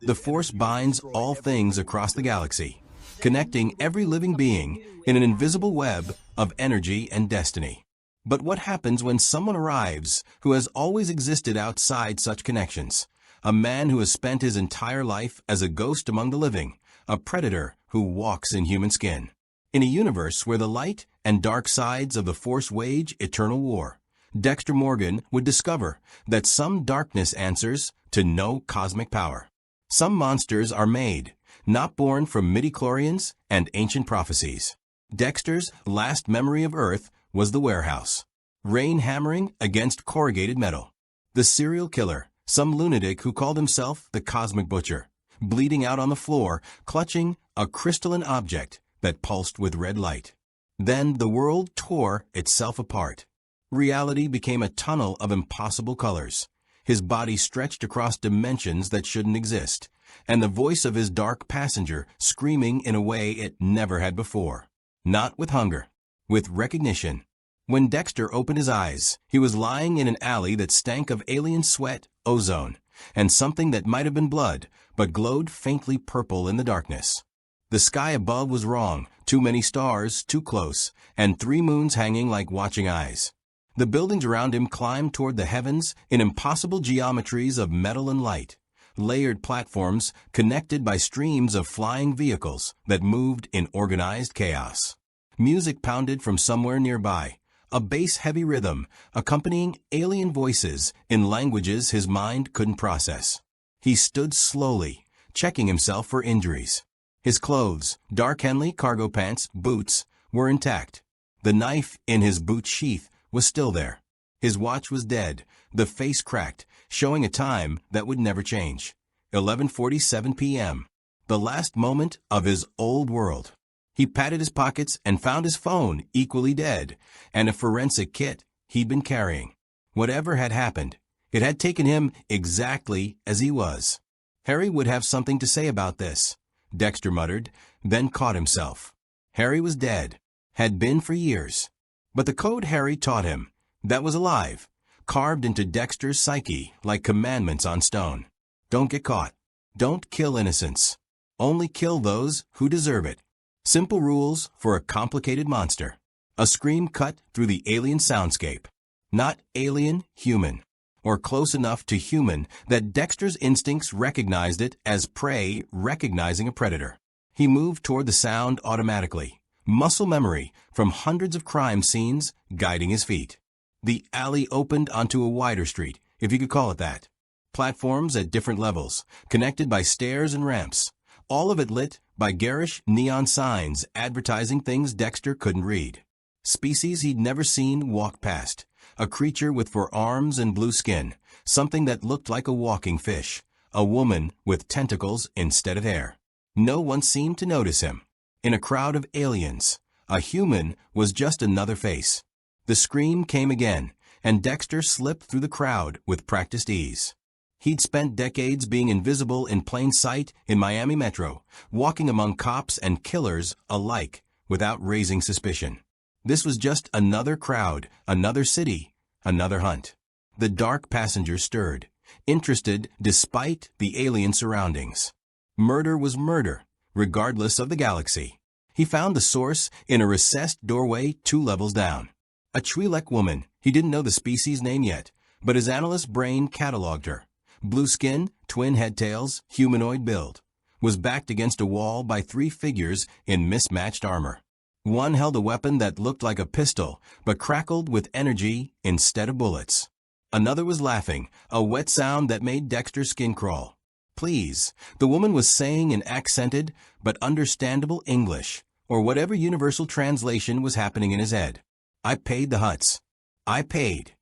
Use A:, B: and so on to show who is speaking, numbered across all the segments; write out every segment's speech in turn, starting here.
A: The Force binds all things across the galaxy, connecting every living being in an invisible web of energy and destiny. But what happens when someone arrives who has always existed outside such connections? A man who has spent his entire life as a ghost among the living, a predator who walks in human skin. In a universe where the light and dark sides of the Force wage eternal war, Dexter Morgan would discover that some darkness answers to no cosmic power. Some monsters are made, not born from midichlorians and ancient prophecies. Dexter's last memory of Earth was the warehouse. Rain hammering against corrugated metal. The serial killer, some lunatic who called himself the Cosmic Butcher, bleeding out on the floor, clutching a crystalline object that pulsed with red light. Then the world tore itself apart. Reality became a tunnel of impossible colors. His body stretched across dimensions that shouldn't exist, and the voice of his dark passenger screaming in a way it never had before. Not with hunger, with recognition. When Dexter opened his eyes, he was lying in an alley that stank of alien sweat, ozone, and something that might have been blood, but glowed faintly purple in the darkness. The sky above was wrong, too many stars, too close, and 3 moons hanging like watching eyes. The buildings around him climbed toward the heavens in impossible geometries of metal and light, layered platforms connected by streams of flying vehicles that moved in organized chaos. Music pounded from somewhere nearby, a bass-heavy rhythm accompanying alien voices in languages his mind couldn't process. He stood slowly, checking himself for injuries. His clothes, dark Henley cargo pants, boots, were intact. The knife in his boot sheath was still there. His watch was dead, the face cracked, showing a time that would never change. 11:47 p.m. The last moment of his old world. He patted his pockets and found his phone equally dead, and a forensic kit he'd been carrying. Whatever had happened, it had taken him exactly as he was. Harry would have something to say about this, Dexter muttered, then caught himself. Harry was dead, had been for years. But the code Harry taught him, that was alive, carved into Dexter's psyche like commandments on stone. Don't get caught. Don't kill innocents. Only kill those who deserve it. Simple rules for a complicated monster. A scream cut through the alien soundscape. Not alien, human. Or close enough to human that Dexter's instincts recognized it as prey recognizing a predator. He moved toward the sound automatically. Muscle memory from hundreds of crime scenes guiding his feet. The alley opened onto a wider street, if you could call it that. Platforms at different levels, connected by stairs and ramps. All of it lit by garish neon signs advertising things Dexter couldn't read. Species he'd never seen walked past. A creature with 4 arms and blue skin, something that looked like a walking fish. A woman with tentacles instead of hair. No one seemed to notice him. In a crowd of aliens, a human was just another face. The scream came again, and Dexter slipped through the crowd with practiced ease. He'd spent decades being invisible in plain sight in Miami Metro, walking among cops and killers alike without raising suspicion. This was just another crowd, another city, another hunt. The dark passenger stirred, interested despite the alien surroundings. Murder was murder, regardless of the galaxy. He found the source in a recessed doorway 2 levels down. A Twi'lek woman, he didn't know the species name yet, but his analyst brain cataloged her. Blue skin, twin head tails, humanoid build. Was backed against a wall by 3 figures in mismatched armor. One held a weapon that looked like a pistol, but crackled with energy instead of bullets. Another was laughing, a wet sound that made Dexter's skin crawl. Please, the woman was saying in accented but understandable English, or whatever universal translation was happening in his head. I paid the Hutts. I paid.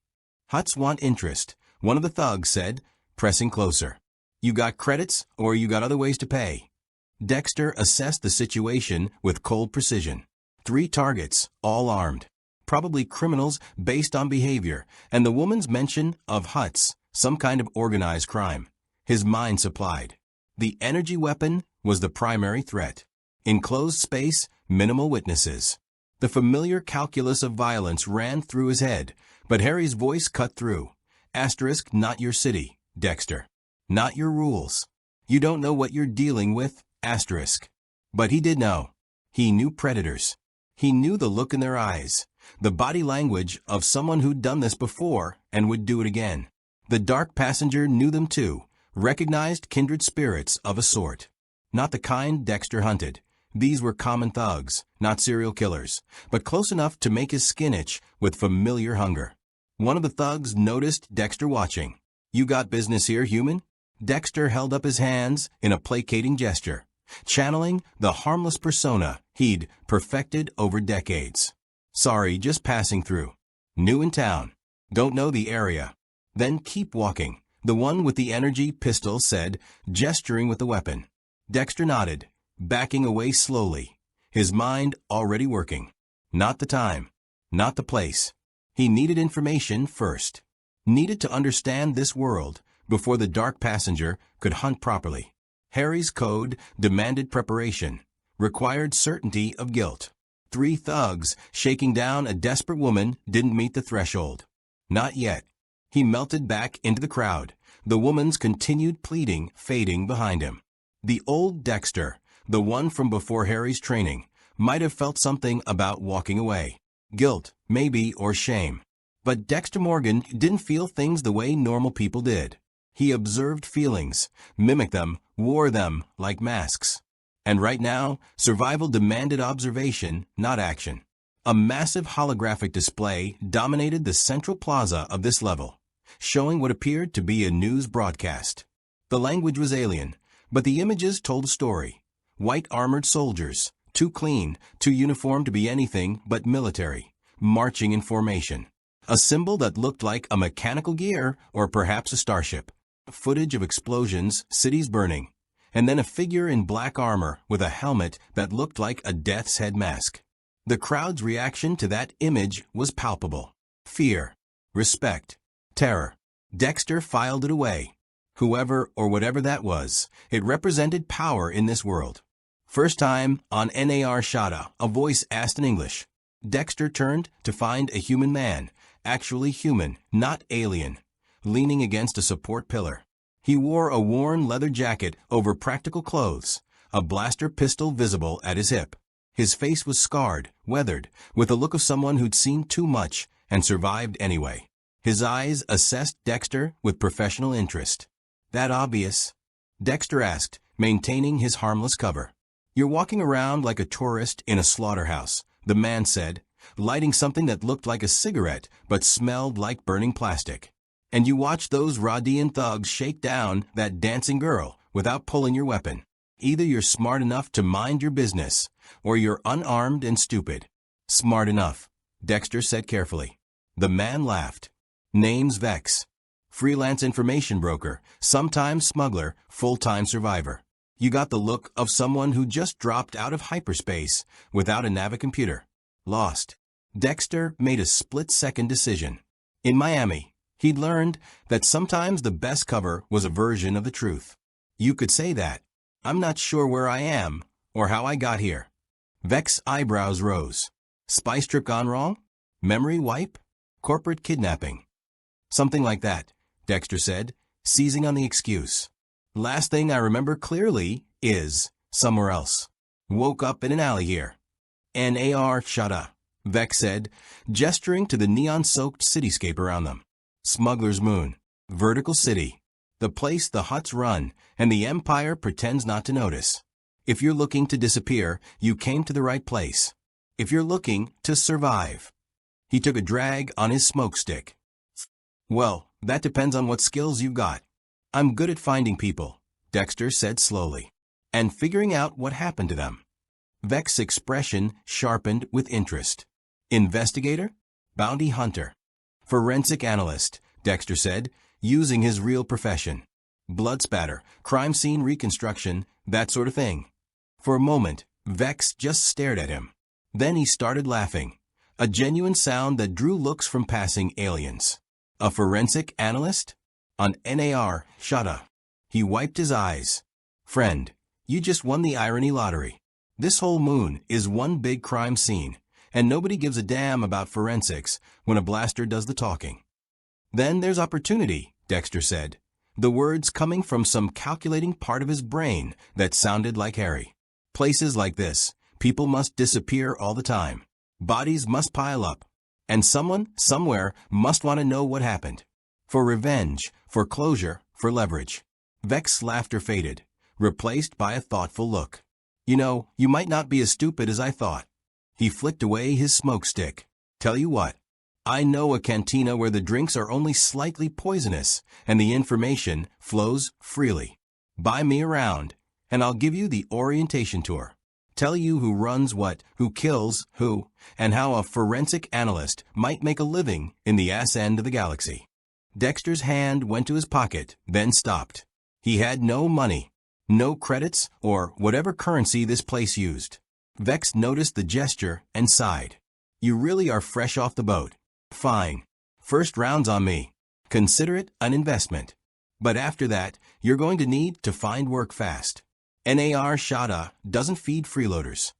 A: Hutts want interest, one of the thugs said, pressing closer. You got credits, or you got other ways to pay. Dexter assessed the situation with cold precision. 3 targets, all armed. Probably criminals based on behavior, and the woman's mention of Hutts, some kind of organized crime. His mind supplied. The energy weapon was the primary threat. Enclosed space, minimal witnesses. The familiar calculus of violence ran through his head, but Harry's voice cut through. Asterisk, not your city, Dexter. Not your rules. You don't know what you're dealing with, asterisk. But he did know. He knew predators. He knew the look in their eyes, the body language of someone who'd done this before and would do it again. The dark passenger knew them too, recognized kindred spirits of a sort. Not the kind Dexter hunted. These were common thugs, not serial killers, but close enough to make his skin itch with familiar hunger. One of the thugs noticed Dexter watching. "You got business here, human?" Dexter held up his hands in a placating gesture, channeling the harmless persona he'd perfected over decades. "Sorry, just passing through. New in town. Don't know the area." "Then keep walking," the one with the energy pistol said, gesturing with the weapon. Dexter nodded, backing away slowly, his mind already working. Not the time. Not the place. He needed information first. Needed to understand this world before the dark passenger could hunt properly. Harry's code demanded preparation, required certainty of guilt. 3 thugs shaking down a desperate woman didn't meet the threshold. Not yet. He melted back into the crowd, the woman's continued pleading fading behind him. The old Dexter, the one from before Harry's training, might have felt something about walking away. Guilt, maybe, or shame. But Dexter Morgan didn't feel things the way normal people did. He observed feelings, mimicked them, wore them like masks. And right now, survival demanded observation, not action. A massive holographic display dominated the central plaza of this level, showing what appeared to be a news broadcast. The language was alien, but the images told a story. White armored soldiers, too clean, too uniformed to be anything but military, marching in formation. A symbol that looked like a mechanical gear or perhaps a starship. Footage of explosions, cities burning, and then a figure in black armor with a helmet that looked like a death's head mask. The crowd's reaction to that image was palpable. Fear, respect, terror. Dexter filed it away. Whoever or whatever that was, it represented power in this world. First time on NAR Shada, a voice asked in English. Dexter turned to find a human man, actually human, not alien, leaning against a support pillar. He wore a worn leather jacket over practical clothes, a blaster pistol visible at his hip. His face was scarred, weathered, with the look of someone who'd seen too much and survived anyway. His eyes assessed Dexter with professional interest. "That obvious?" Dexter asked, maintaining his harmless cover. "You're walking around like a tourist in a slaughterhouse," the man said, lighting something that looked like a cigarette but smelled like burning plastic. "And you watch those Rodian thugs shake down that dancing girl without pulling your weapon. Either you're smart enough to mind your business, or you're unarmed and stupid." "Smart enough," Dexter said carefully. The man laughed. "Name's Vex. Freelance information broker, sometimes smuggler, full-time survivor. You got the look of someone who just dropped out of hyperspace without a navicomputer. Lost." Dexter made a split-second decision. In Miami, he'd learned that sometimes the best cover was a version of the truth. "You could say that. I'm not sure where I am or how I got here." Vex's eyebrows rose. "Spice trip gone wrong? Memory wipe? Corporate kidnapping?" "Something like that," Dexter said, seizing on the excuse. "Last thing I remember clearly is somewhere else. Woke up in an alley here." "NAR Shada," Vex said, gesturing to the neon-soaked cityscape around them. Smuggler's Moon. Vertical City. The place the huts run and the Empire pretends not to notice. If you're looking to disappear, you came to the right place. If you're looking to survive. He took a drag on his smoke stick. "Well, that depends on what skills you've got. I'm good at finding people," Dexter said slowly, "and figuring out what happened to them." Vex's expression sharpened with interest. "Investigator? Bounty hunter? Forensic analyst," Dexter said, using his real profession. "Blood spatter, crime scene reconstruction, that sort of thing." For a moment, Vex just stared at him. Then he started laughing, a genuine sound that drew looks from passing aliens. "A forensic analyst? On NAR Shada." He wiped his eyes. "Friend, you just won the irony lottery. This whole moon is one big crime scene, and nobody gives a damn about forensics when a blaster does the talking." "Then there's opportunity," Dexter said. the words coming from some calculating part of his brain that sounded like Harry. Places like this, people must disappear all the time. Bodies must pile up. And someone, somewhere, must want to know what happened. For revenge, for closure, for leverage. Vex's laughter faded, replaced by a thoughtful look. You know, you might not be as stupid as I thought. He flicked away his smoke stick. Tell you what, I know a cantina where the drinks are only slightly poisonous and the information flows freely. Buy me around, and I'll give you the orientation tour. Tell you who runs what, who kills who, and how a forensic analyst might make a living in the ass end of the galaxy. Dexter's hand went to his pocket, then stopped. He had no money, no credits, or whatever currency this place used. Vex noticed the gesture and sighed. You really are fresh off the boat. Fine. First round's on me. Consider it an investment. But after that, you're going to need to find work fast. NAR Shada doesn't feed freeloaders.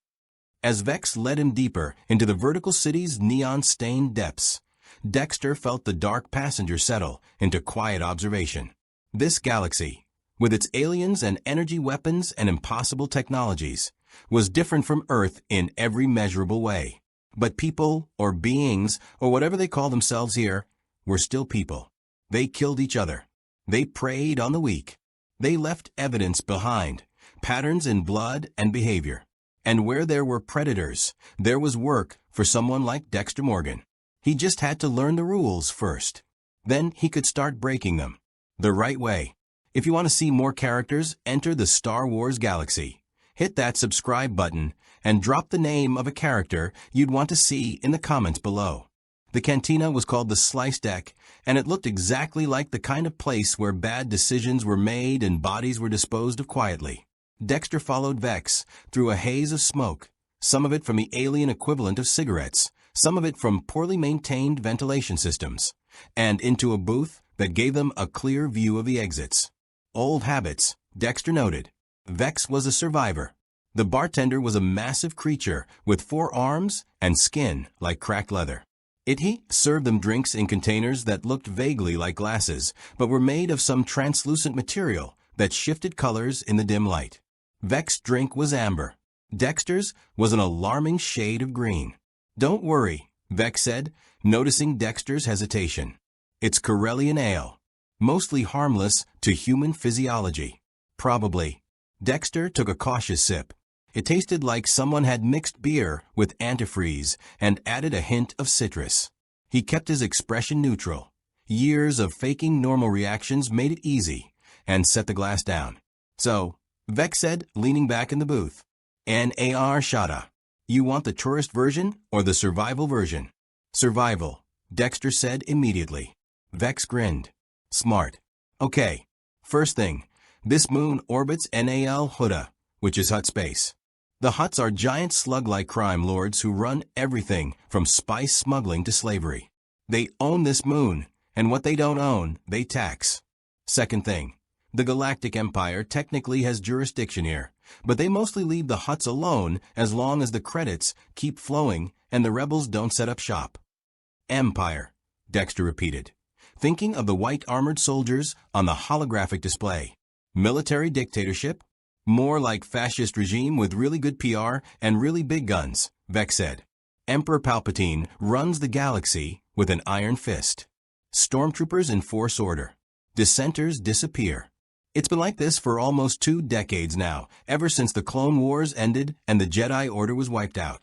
A: As Vex led him deeper into the vertical city's neon-stained depths, Dexter felt the dark passenger settle into quiet observation. This galaxy, with its aliens and energy weapons and impossible technologies, was different from Earth in every measurable way. But people, or beings, or whatever they call themselves here, were still people. They killed each other. They preyed on the weak. They left evidence behind, patterns in blood and behavior. And where there were predators, there was work for someone like Dexter Morgan. He just had to learn the rules first. Then he could start breaking them. The right way. If you want to see more characters enter the Star Wars galaxy, hit that subscribe button and drop the name of a character you'd want to see in the comments below. The cantina was called the Slice Deck, and it looked exactly like the kind of place where bad decisions were made and bodies were disposed of quietly. Dexter followed Vex through a haze of smoke, some of it from the alien equivalent of cigarettes, some of it from poorly maintained ventilation systems, and into a booth that gave them a clear view of the exits. Old habits, Dexter noted. Vex was a survivor. The bartender was a massive creature with 4 arms and skin like cracked leather. He served them drinks in containers that looked vaguely like glasses, but were made of some translucent material that shifted colors in the dim light. Vex's drink was amber. Dexter's was an alarming shade of green. Don't worry, Vex said, noticing Dexter's hesitation. It's Corellian ale, mostly harmless to human physiology. Probably. Dexter took a cautious sip. It tasted like someone had mixed beer with antifreeze and added a hint of citrus. He kept his expression neutral. Years of faking normal reactions made it easy, and set the glass down. So, Vex said, leaning back in the booth, NAR Shada. You want the tourist version or the survival version? Survival, Dexter said immediately. Vex grinned. Smart. Okay. First thing, this moon orbits NAL Huda, which is Hut space. The Huts are giant slug-like crime lords who run everything from spice smuggling to slavery. They own this moon, and what they don't own, they tax. Second thing, the Galactic Empire technically has jurisdiction here, but they mostly leave the Huts alone as long as the credits keep flowing and the rebels don't set up shop. Empire, Dexter repeated, thinking of the white armored soldiers on the holographic display. Military dictatorship? More like fascist regime with really good PR and really big guns, Vex said. Emperor Palpatine runs the galaxy with an iron fist. Stormtroopers enforce order. Dissenters disappear. It's been like this for almost 2 decades now, ever since the Clone Wars ended and the Jedi Order was wiped out.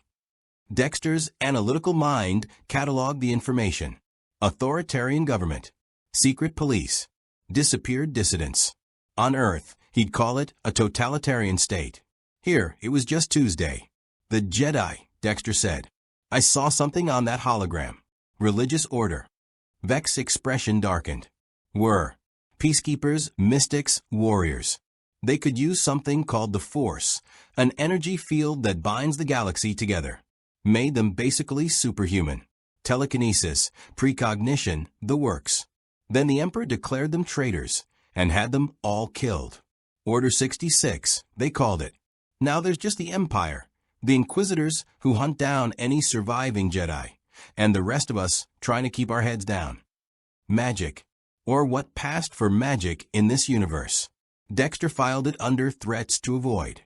A: Dexter's analytical mind cataloged the information. Authoritarian government. Secret police. Disappeared dissidents. On Earth, he'd call it a totalitarian state. Here, it was just Tuesday. The Jedi, Dexter said. I saw something on that hologram. Religious order. Vex's expression darkened. Were. Peacekeepers, mystics, warriors. They could use something called the Force, an energy field that binds the galaxy together. Made them basically superhuman. Telekinesis, precognition, the works. Then the Emperor declared them traitors and had them all killed. Order 66, they called it. Now there's just the Empire, the Inquisitors who hunt down any surviving Jedi, and the rest of us trying to keep our heads down. Magic. or what passed for magic in this universe. Dexter filed it under threats to avoid.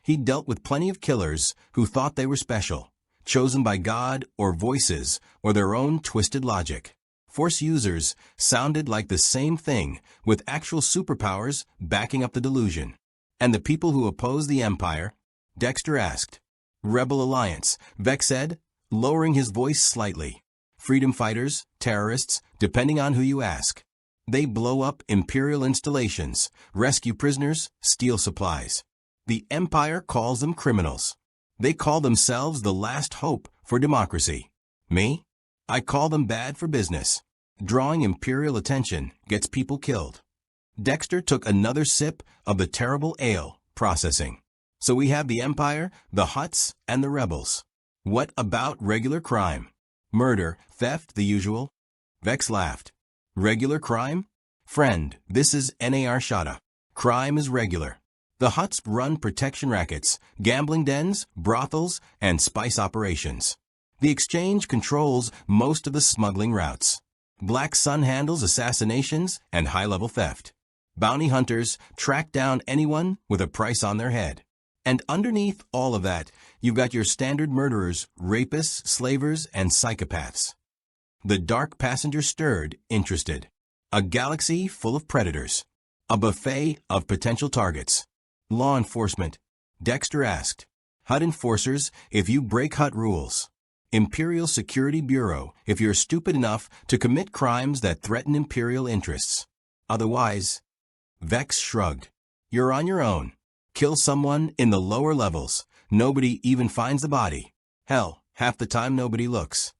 A: He dealt with plenty of killers who thought they were special, chosen by God or voices or their own twisted logic. Force users sounded like the same thing, with actual superpowers backing up the delusion. And the people who oppose the Empire? Dexter asked. Rebel Alliance, Vex said, lowering his voice slightly. Freedom fighters, terrorists, depending on who you ask. They blow up Imperial installations, rescue prisoners, steal supplies. The Empire calls them criminals. They call themselves the last hope for democracy. Me? I call them bad for business. Drawing Imperial attention gets people killed. Dexter took another sip of the terrible ale, processing. So we have the Empire, the Hutts, and the rebels. What about regular crime? Murder, theft, the usual? Vex laughed. Regular crime? Friend, this is NAR Shada. Crime is regular. The Hutts run protection rackets, gambling dens, brothels, and spice operations. The Exchange controls most of the smuggling routes. Black Sun handles assassinations and high-level theft. Bounty hunters track down anyone with a price on their head. And underneath all of that, you've got your standard murderers, rapists, slavers, and psychopaths. The dark passenger stirred, interested. A galaxy full of predators. A buffet of potential targets. Law enforcement, Dexter asked. Hut enforcers if you break Hut rules. Imperial Security Bureau if you're stupid enough to commit crimes that threaten Imperial interests. Otherwise, Vex shrugged. You're on your own. Kill someone in the lower levels. Nobody even finds the body. Hell, half the time nobody looks.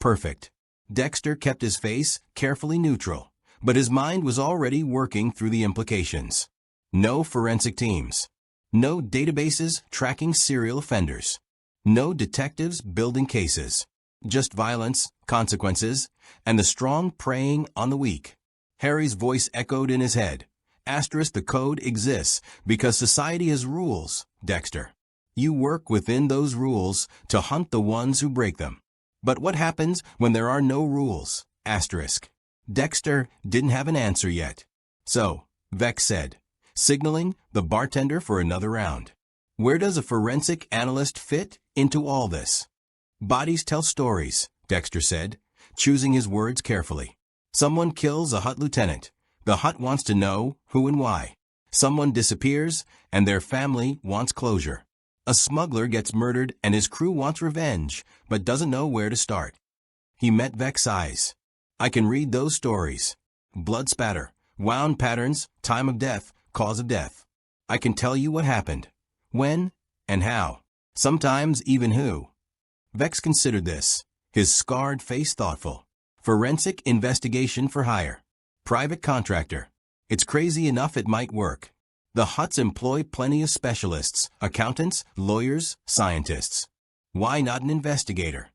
A: Perfect. Dexter kept his face carefully neutral, but his mind was already working through the implications. No forensic teams. No databases tracking serial offenders. No detectives building cases. Just violence, consequences, and the strong preying on the weak. Harry's voice echoed in his head. Asterisk, the code exists because society has rules, Dexter. You work within those rules to hunt the ones who break them. But what happens when there are no rules? Asterisk. Dexter didn't have an answer yet. So, Vex said, signaling the bartender for another round. Where does a forensic analyst fit into all this? Bodies tell stories, Dexter said, choosing his words carefully. Someone kills a Hut lieutenant. The Hut wants to know who and why. Someone disappears, and their family wants closure. A smuggler gets murdered, and his crew wants revenge, but doesn't know where to start. He met Vex's eyes. I can read those stories. Blood spatter, wound patterns, time of death, cause of death. I can tell you what happened, when, and how. Sometimes even who. Vex considered this, his scarred face thoughtful. Forensic investigation for hire. Private contractor. It's crazy enough it might work. The Hutts employ plenty of specialists, accountants, lawyers, scientists. Why not an investigator?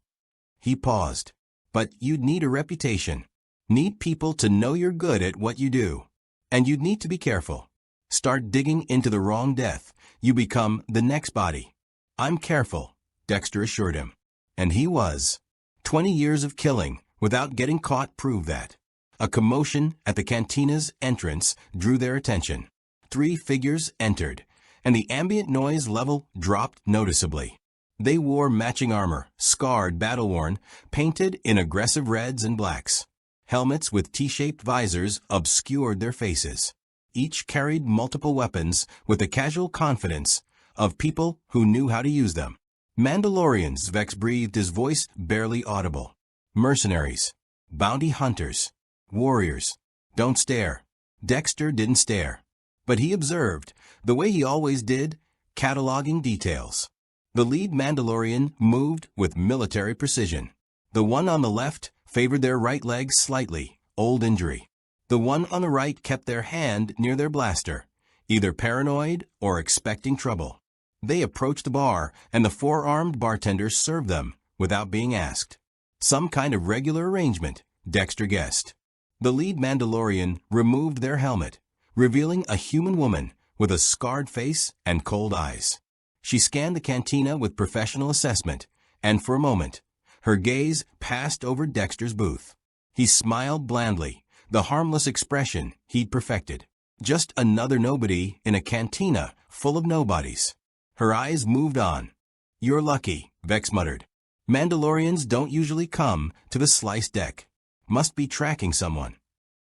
A: He paused. But you'd need a reputation. Need people to know you're good at what you do. And you'd need to be careful. Start digging into the wrong death. You become the next body. I'm careful, Dexter assured him. And he was. 20 years of killing without getting caught proved that. A commotion at the cantina's entrance drew their attention. 3 figures entered, and the ambient noise level dropped noticeably. They wore matching armor, scarred, battle-worn, painted in aggressive reds and blacks. Helmets with T-shaped visors obscured their faces. Each carried multiple weapons with the casual confidence of people who knew how to use them. Mandalorians, Vex breathed, his voice barely audible. Mercenaries. Bounty hunters. Warriors. Don't stare. Dexter didn't stare. But he observed, the way he always did, cataloging details. The lead Mandalorian moved with military precision. The one on the left favored their right leg slightly, old injury. The one on the right kept their hand near their blaster, either paranoid or expecting trouble. They approached the bar, and the 4-armed bartender served them without being asked. Some kind of regular arrangement, Dexter guessed. The lead Mandalorian removed their helmet, revealing a human woman with a scarred face and cold eyes. She scanned the cantina with professional assessment, and for a moment, her gaze passed over Dexter's booth. He smiled blandly, the harmless expression he'd perfected. Just another nobody in a cantina full of nobodies. Her eyes moved on. "You're lucky," Vex muttered. "Mandalorians don't usually come to the slice deck. Must be tracking someone."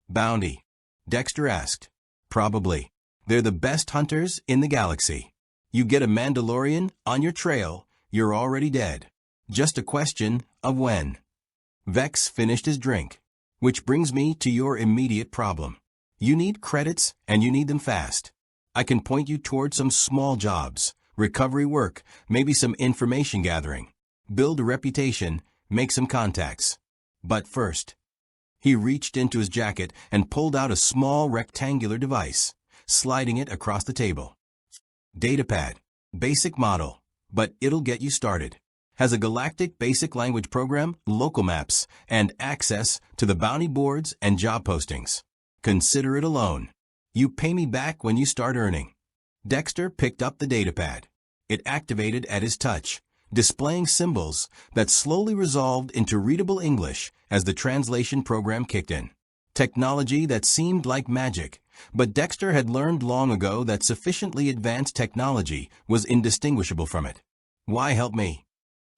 A: "Bounty?" Dexter asked. "Probably. They're the best hunters in the galaxy. You get a Mandalorian on your trail, you're already dead. Just a question of when." Vex finished his drink. "Which brings me to your immediate problem. You need credits, and you need them fast. I can point you toward some small jobs, recovery work, maybe some information gathering. Build a reputation, make some contacts. But first." He reached into his jacket and pulled out a small rectangular device, sliding it across the table. "Datapad. Basic model, but it'll get you started. Has a galactic basic language program, local maps, and access to the bounty boards and job postings. Consider it a loan. You pay me back when you start earning." Dexter picked up the datapad. It activated at his touch, displaying symbols that slowly resolved into readable English as the translation program kicked in. Technology that seemed like magic, but Dexter had learned long ago that sufficiently advanced technology was indistinguishable from it. "Why help me?"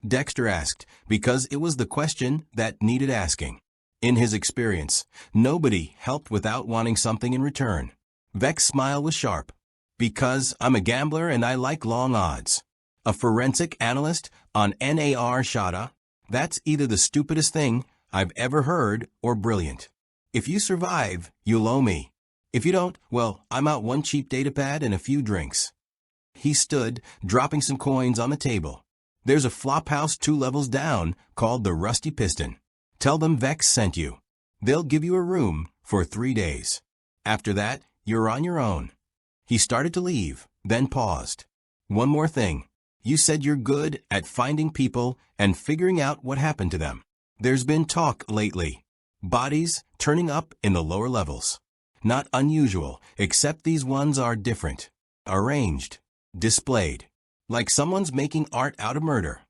A: Dexter asked, because it was the question that needed asking. In his experience, nobody helped without wanting something in return. Vex's smile was sharp. "Because I'm a gambler and I like long odds. A forensic analyst on NAR Shada? That's either the stupidest thing I've ever heard or brilliant. If you survive, you'll owe me. If you don't, well, I'm out one cheap datapad and a few drinks." He stood, dropping some coins on the table. "There's a flophouse 2 levels down called the Rusty Piston. Tell them Vex sent you. They'll give you a room for 3 days. After that, you're on your own." He started to leave, then paused. "One more thing. You said you're good at finding people and figuring out what happened to them. There's been talk lately. Bodies turning up in the lower levels. Not unusual, except these ones are different. Arranged. Displayed. Like someone's making art out of murder."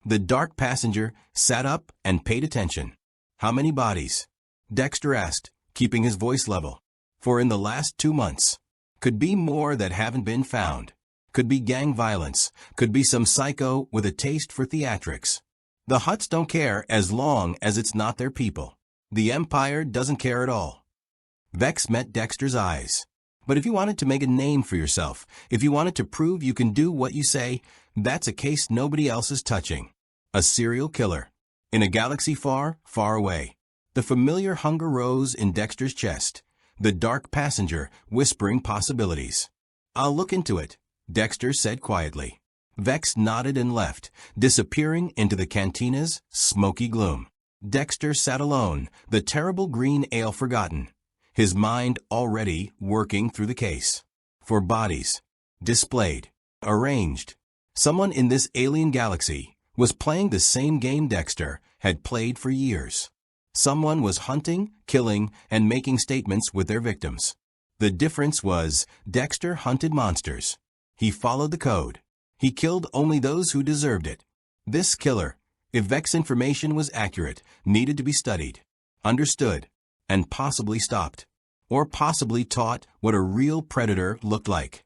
A: The dark passenger sat up and paid attention. "How many bodies?" Dexter asked, keeping his voice level. "For in the last 2 months. Could be more that haven't been found. Could be gang violence. Could be some psycho with a taste for theatrics. The Hutts don't care as long as it's not their people. The Empire doesn't care at all." Vex met Dexter's eyes. "But if you wanted to make a name for yourself, if you wanted to prove you can do what you say, that's a case nobody else is touching. A serial killer. In a galaxy far, far away." The familiar hunger rose in Dexter's chest, the dark passenger whispering possibilities. "I'll look into it," Dexter said quietly. Vex nodded and left, disappearing into the cantina's smoky gloom. Dexter sat alone, the terrible green ale forgotten, his mind already working through the case. For bodies. Displayed. Arranged. Someone in this alien galaxy was playing the same game Dexter had played for years. Someone was hunting, killing, and making statements with their victims. The difference was Dexter hunted monsters. He followed the code. He killed only those who deserved it. This killer, if Vex information was accurate, needed to be studied, understood, and possibly stopped. Or possibly taught what a real predator looked like.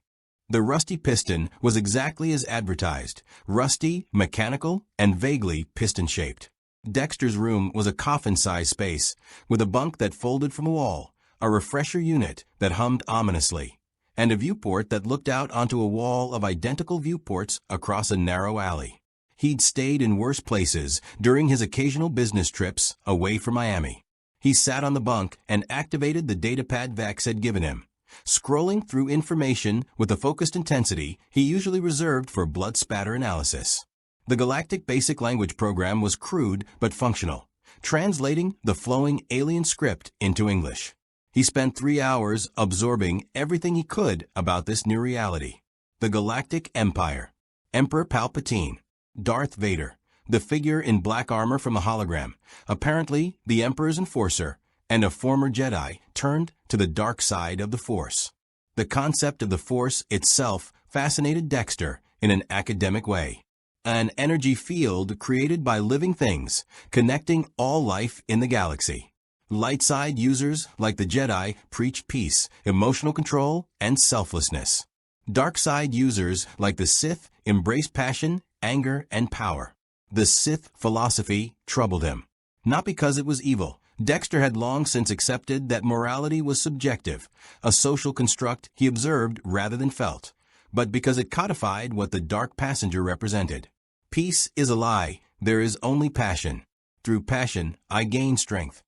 A: The Rusty Piston was exactly as advertised, rusty, mechanical, and vaguely piston-shaped. Dexter's room was a coffin-sized space, with a bunk that folded from a wall, a refresher unit that hummed ominously, and a viewport that looked out onto a wall of identical viewports across a narrow alley. He'd stayed in worse places during his occasional business trips away from Miami. He sat on the bunk and activated the datapad Vex had given him, scrolling through information with the focused intensity he usually reserved for blood spatter analysis. The Galactic Basic Language program was crude but functional, translating the flowing alien script into English. He spent 3 hours absorbing everything he could about this new reality. The Galactic Empire, Emperor Palpatine, Darth Vader, the figure in black armor from a hologram, apparently the Emperor's enforcer, and a former Jedi turned to the dark side of the Force. The concept of the Force itself fascinated Dexter in an academic way. An energy field created by living things, connecting all life in the galaxy. Light side users, like the Jedi, preach peace, emotional control, and selflessness. Dark side users, like the Sith, embrace passion, anger, and power. The Sith philosophy troubled him. Not because it was evil. Dexter had long since accepted that morality was subjective, a social construct he observed rather than felt, but because it codified what the dark passenger represented. Peace is a lie. There is only passion. Through passion, I gain strength.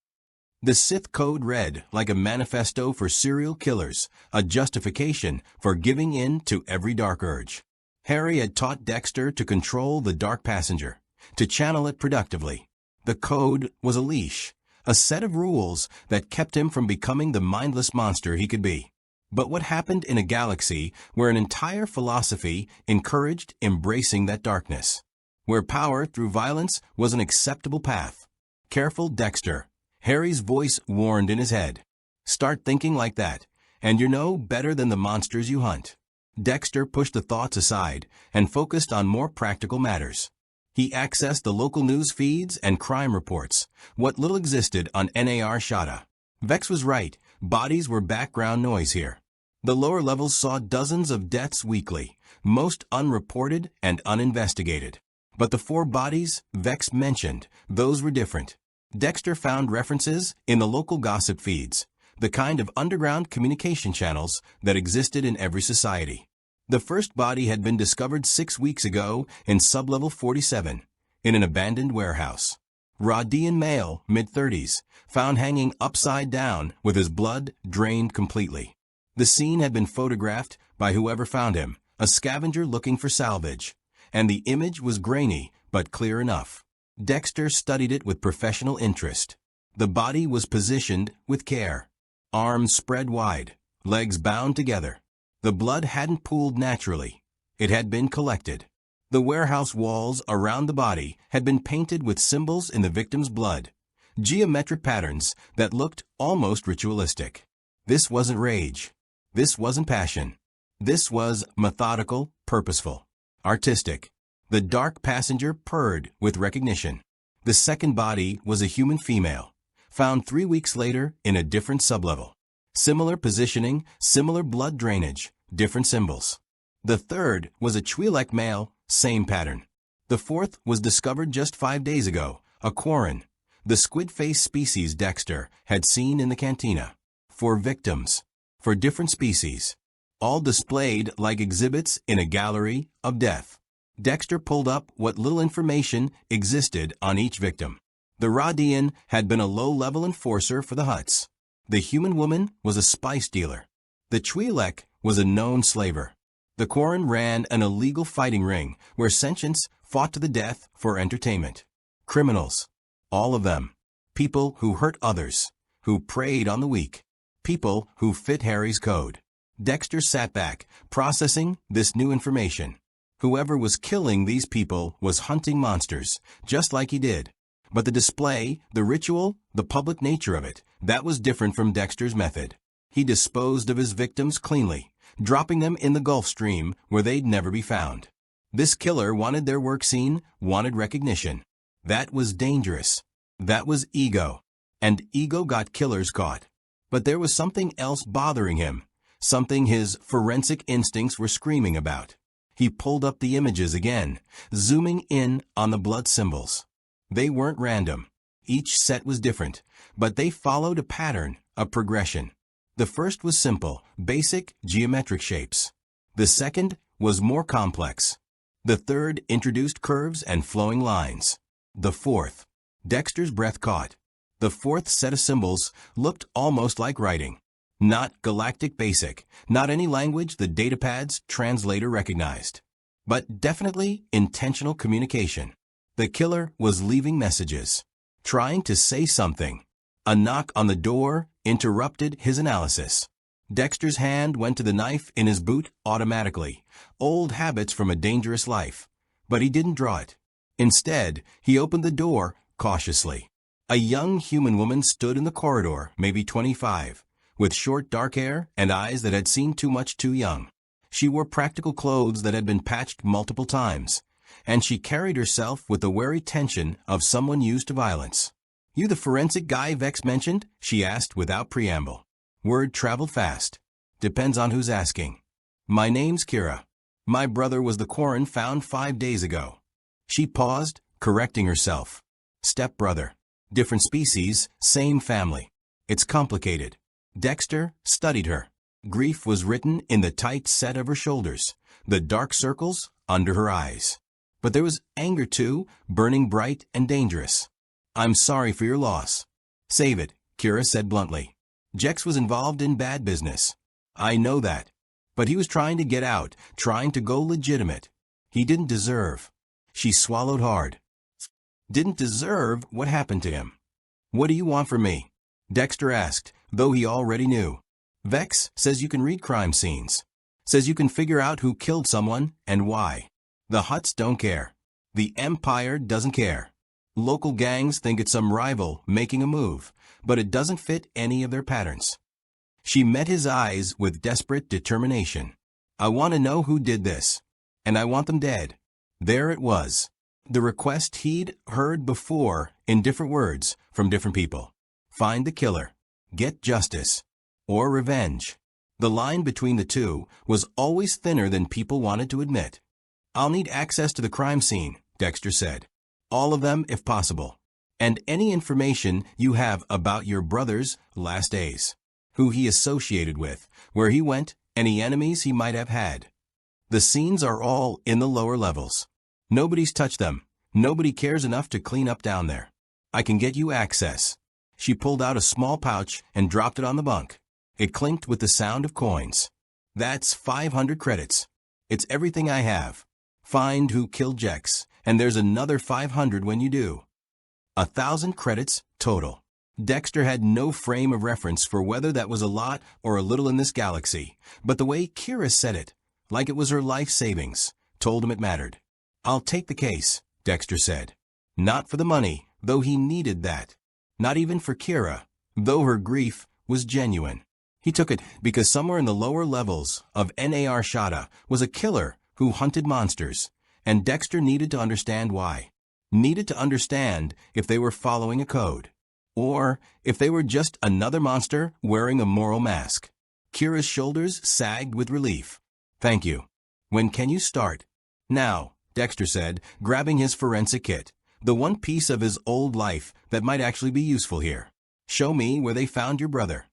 A: The Sith code read like a manifesto for serial killers, a justification for giving in to every dark urge. Harry had taught Dexter to control the dark passenger, to channel it productively. The code was a leash, a set of rules that kept him from becoming the mindless monster he could be. But what happened in a galaxy where an entire philosophy encouraged embracing that darkness? Where power through violence was an acceptable path? Careful, Dexter. Harry's voice warned in his head. Start thinking like that, and you're no better than the monsters you hunt. Dexter pushed the thoughts aside and focused on more practical matters. He accessed the local news feeds and crime reports, what little existed on NAR Shada. Vex was right, bodies were background noise here. The lower levels saw dozens of deaths weekly, most unreported and uninvestigated. But the 4 bodies Vex mentioned, those were different. Dexter found references in the local gossip feeds, the kind of underground communication channels that existed in every society. The first body had been discovered 6 weeks ago in sublevel 47, in an abandoned warehouse. Rodian male, mid-30s, found hanging upside down with his blood drained completely. The scene had been photographed by whoever found him, a scavenger looking for salvage, and the image was grainy but clear enough. Dexter studied it with professional interest. The body was positioned with care. Arms spread wide, legs bound together. The blood hadn't pooled naturally. It had been collected. The warehouse walls around the body had been painted with symbols in the victim's blood, geometric patterns that looked almost ritualistic. This wasn't rage. This wasn't passion. This was methodical, purposeful, artistic. The dark passenger purred with recognition. The second body was a human female, found 3 weeks later in a different sublevel. Similar positioning, similar blood drainage, different symbols. The third was a Twi'lek male, same pattern. The fourth was discovered just 5 days ago, a Quarren, the squid-faced species Dexter had seen in the cantina. 4 victims, for different species, all displayed like exhibits in a gallery of death. Dexter pulled up what little information existed on each victim. The Rodian had been a low-level enforcer for the Hutts. The human woman was a spice dealer. The Twi'lek was a known slaver. The Quarren ran an illegal fighting ring where sentients fought to the death for entertainment. Criminals. All of them. People who hurt others, who preyed on the weak. People who fit Harry's code. Dexter sat back, processing this new information. Whoever was killing these people was hunting monsters, just like he did. But the display, the ritual, the public nature of it, that was different from Dexter's method. He disposed of his victims cleanly, dropping them in the Gulf Stream where they'd never be found. This killer wanted their work seen, wanted recognition. That was dangerous. That was ego. And ego got killers caught. But there was something else bothering him, something his forensic instincts were screaming about. He pulled up the images again, zooming in on the blood symbols. They weren't random. Each set was different, but they followed a pattern, a progression. The first was simple, basic geometric shapes. The second was more complex. The third introduced curves and flowing lines. The fourth. Dexter's breath caught. The fourth set of symbols looked almost like writing. Not galactic basic, not any language the datapad's translator recognized, but definitely intentional communication. The killer was leaving messages, trying to say something. A knock on the door interrupted his analysis. Dexter's hand went to the knife in his boot automatically, old habits from a dangerous life, but he didn't draw it. Instead, he opened the door cautiously. A young human woman stood in the corridor, maybe 25. With short dark hair and eyes that had seen too much too young. She wore practical clothes that had been patched multiple times, and she carried herself with the wary tension of someone used to violence. "You the forensic guy Vex mentioned?" she asked without preamble. Word traveled fast. "Depends on who's asking." "My name's Kira. My brother was the Quarren found 5 days ago." She paused, correcting herself. "Step-brother. Different species, same family. It's complicated." Dexter studied her. Grief was written in the tight set of her shoulders, the dark circles under her eyes. But there was anger too, burning bright and dangerous. "I'm sorry for your loss." "Save it," Kira said bluntly. "Jex was involved in bad business." "I know that. But he was trying to get out, trying to go legitimate. He didn't deserve." She swallowed hard. "Didn't deserve what happened to him." "What do you want from me?" Dexter asked, though he already knew. "Vex says you can read crime scenes. Says you can figure out who killed someone and why. The Hutts don't care. The Empire doesn't care. Local gangs think it's some rival making a move, but it doesn't fit any of their patterns." She met his eyes with desperate determination. "I want to know who did this. And I want them dead." There it was. The request he'd heard before in different words from different people. Find the killer. Get justice. Or revenge. The line between the two was always thinner than people wanted to admit. "I'll need access to the crime scene," Dexter said. "All of them if possible. And any information you have about your brother's last days. Who he associated with, where he went, any enemies he might have had. The scenes are all in the lower levels. Nobody's touched them. Nobody cares enough to clean up down there. I can get you access." She pulled out a small pouch and dropped it on the bunk. It clinked with the sound of coins. "That's 500 credits. It's everything I have. Find who killed Jex, and there's another 500 when you do. 1,000 credits total." Dexter had no frame of reference for whether that was a lot or a little in this galaxy, but the way Kira said it, like it was her life savings, told him it mattered. "I'll take the case," Dexter said. Not for the money, though he needed that. Not even for Kira, though her grief was genuine. He took it because somewhere in the lower levels of NAR Shada was a killer who hunted monsters, and Dexter needed to understand why. Needed to understand if they were following a code, or if they were just another monster wearing a moral mask. Kira's shoulders sagged with relief. "Thank you. When can you start?" "Now," Dexter said, grabbing his forensic kit, the one piece of his old life that might actually be useful here. "Show me where they found your brother."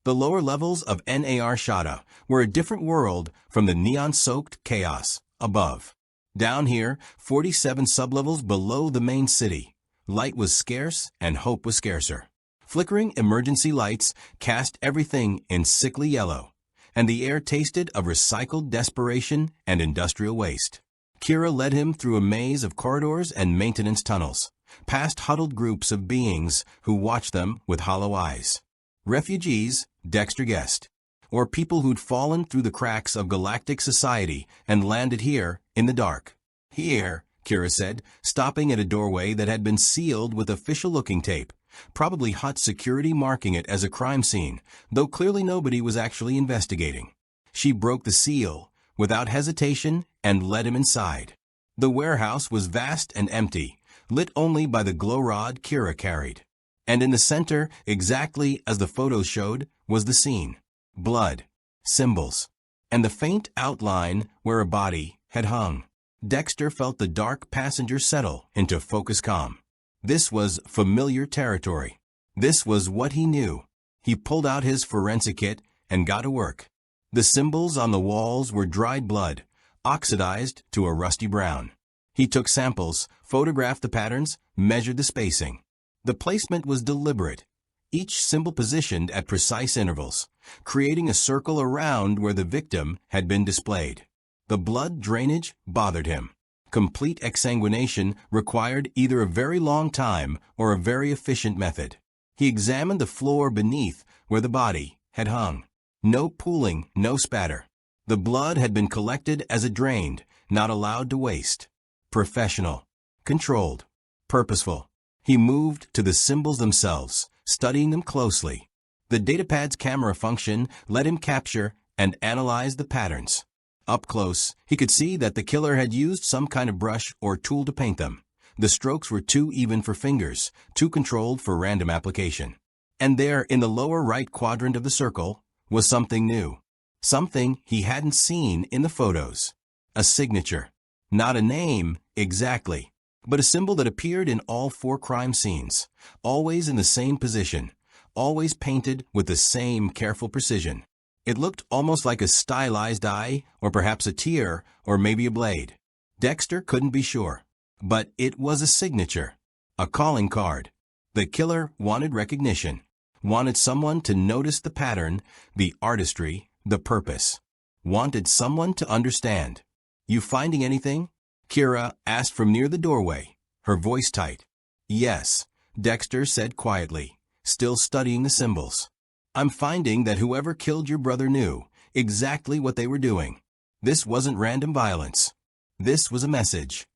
A: The lower levels of NAR Shada were a different world from the neon-soaked chaos above. Down here, 47 sublevels below the main city, light was scarce and hope was scarcer. Flickering emergency lights cast everything in sickly yellow, and the air tasted of recycled desperation and industrial waste. Kira led him through a maze of corridors and maintenance tunnels, past huddled groups of beings who watched them with hollow eyes. Refugees, Dexter guessed, or people who'd fallen through the cracks of galactic society and landed here in the dark. "Here," Kira said, stopping at a doorway that had been sealed with official looking tape, probably Hutt security marking it as a crime scene, though clearly nobody was actually investigating. She broke the seal without hesitation and led him inside. The warehouse was vast and empty, lit only by the glow rod Kira carried. And in the center, exactly as the photos showed, was the scene. Blood, symbols, and the faint outline where a body had hung. Dexter felt the dark passenger settle into focus calm. This was familiar territory. This was what he knew. He pulled out his forensic kit and got to work. The symbols on the walls were dried blood, oxidized to a rusty brown. He took samples, photographed the patterns, measured the spacing. The placement was deliberate, each symbol positioned at precise intervals, creating a circle around where the victim had been displayed. The blood drainage bothered him. Complete exsanguination required either a very long time or a very efficient method. He examined the floor beneath where the body had hung. No pooling, no spatter. The blood had been collected as it drained, not allowed to waste. Professional, controlled, purposeful. He moved to the symbols themselves, studying them closely. The datapad's camera function let him capture and analyze the patterns. Up close, he could see that the killer had used some kind of brush or tool to paint them, The strokes were too even for fingers, too controlled for random application. And there, in the lower right quadrant of the circle, was something new. Something he hadn't seen in the photos. A signature. Not a name, exactly, but a symbol that appeared in all 4 crime scenes, always in the same position, always painted with the same careful precision. It looked almost like a stylized eye, or perhaps a tear, or maybe a blade. Dexter couldn't be sure. But it was a signature. A calling card. The killer wanted recognition. Wanted someone to notice the pattern, the artistry, the purpose. Wanted someone to understand. "You finding anything?" Kira asked from near the doorway, her voice tight. "Yes," Dexter said quietly, still studying the symbols. "I'm finding that whoever killed your brother knew exactly what they were doing. This wasn't random violence. This was a message."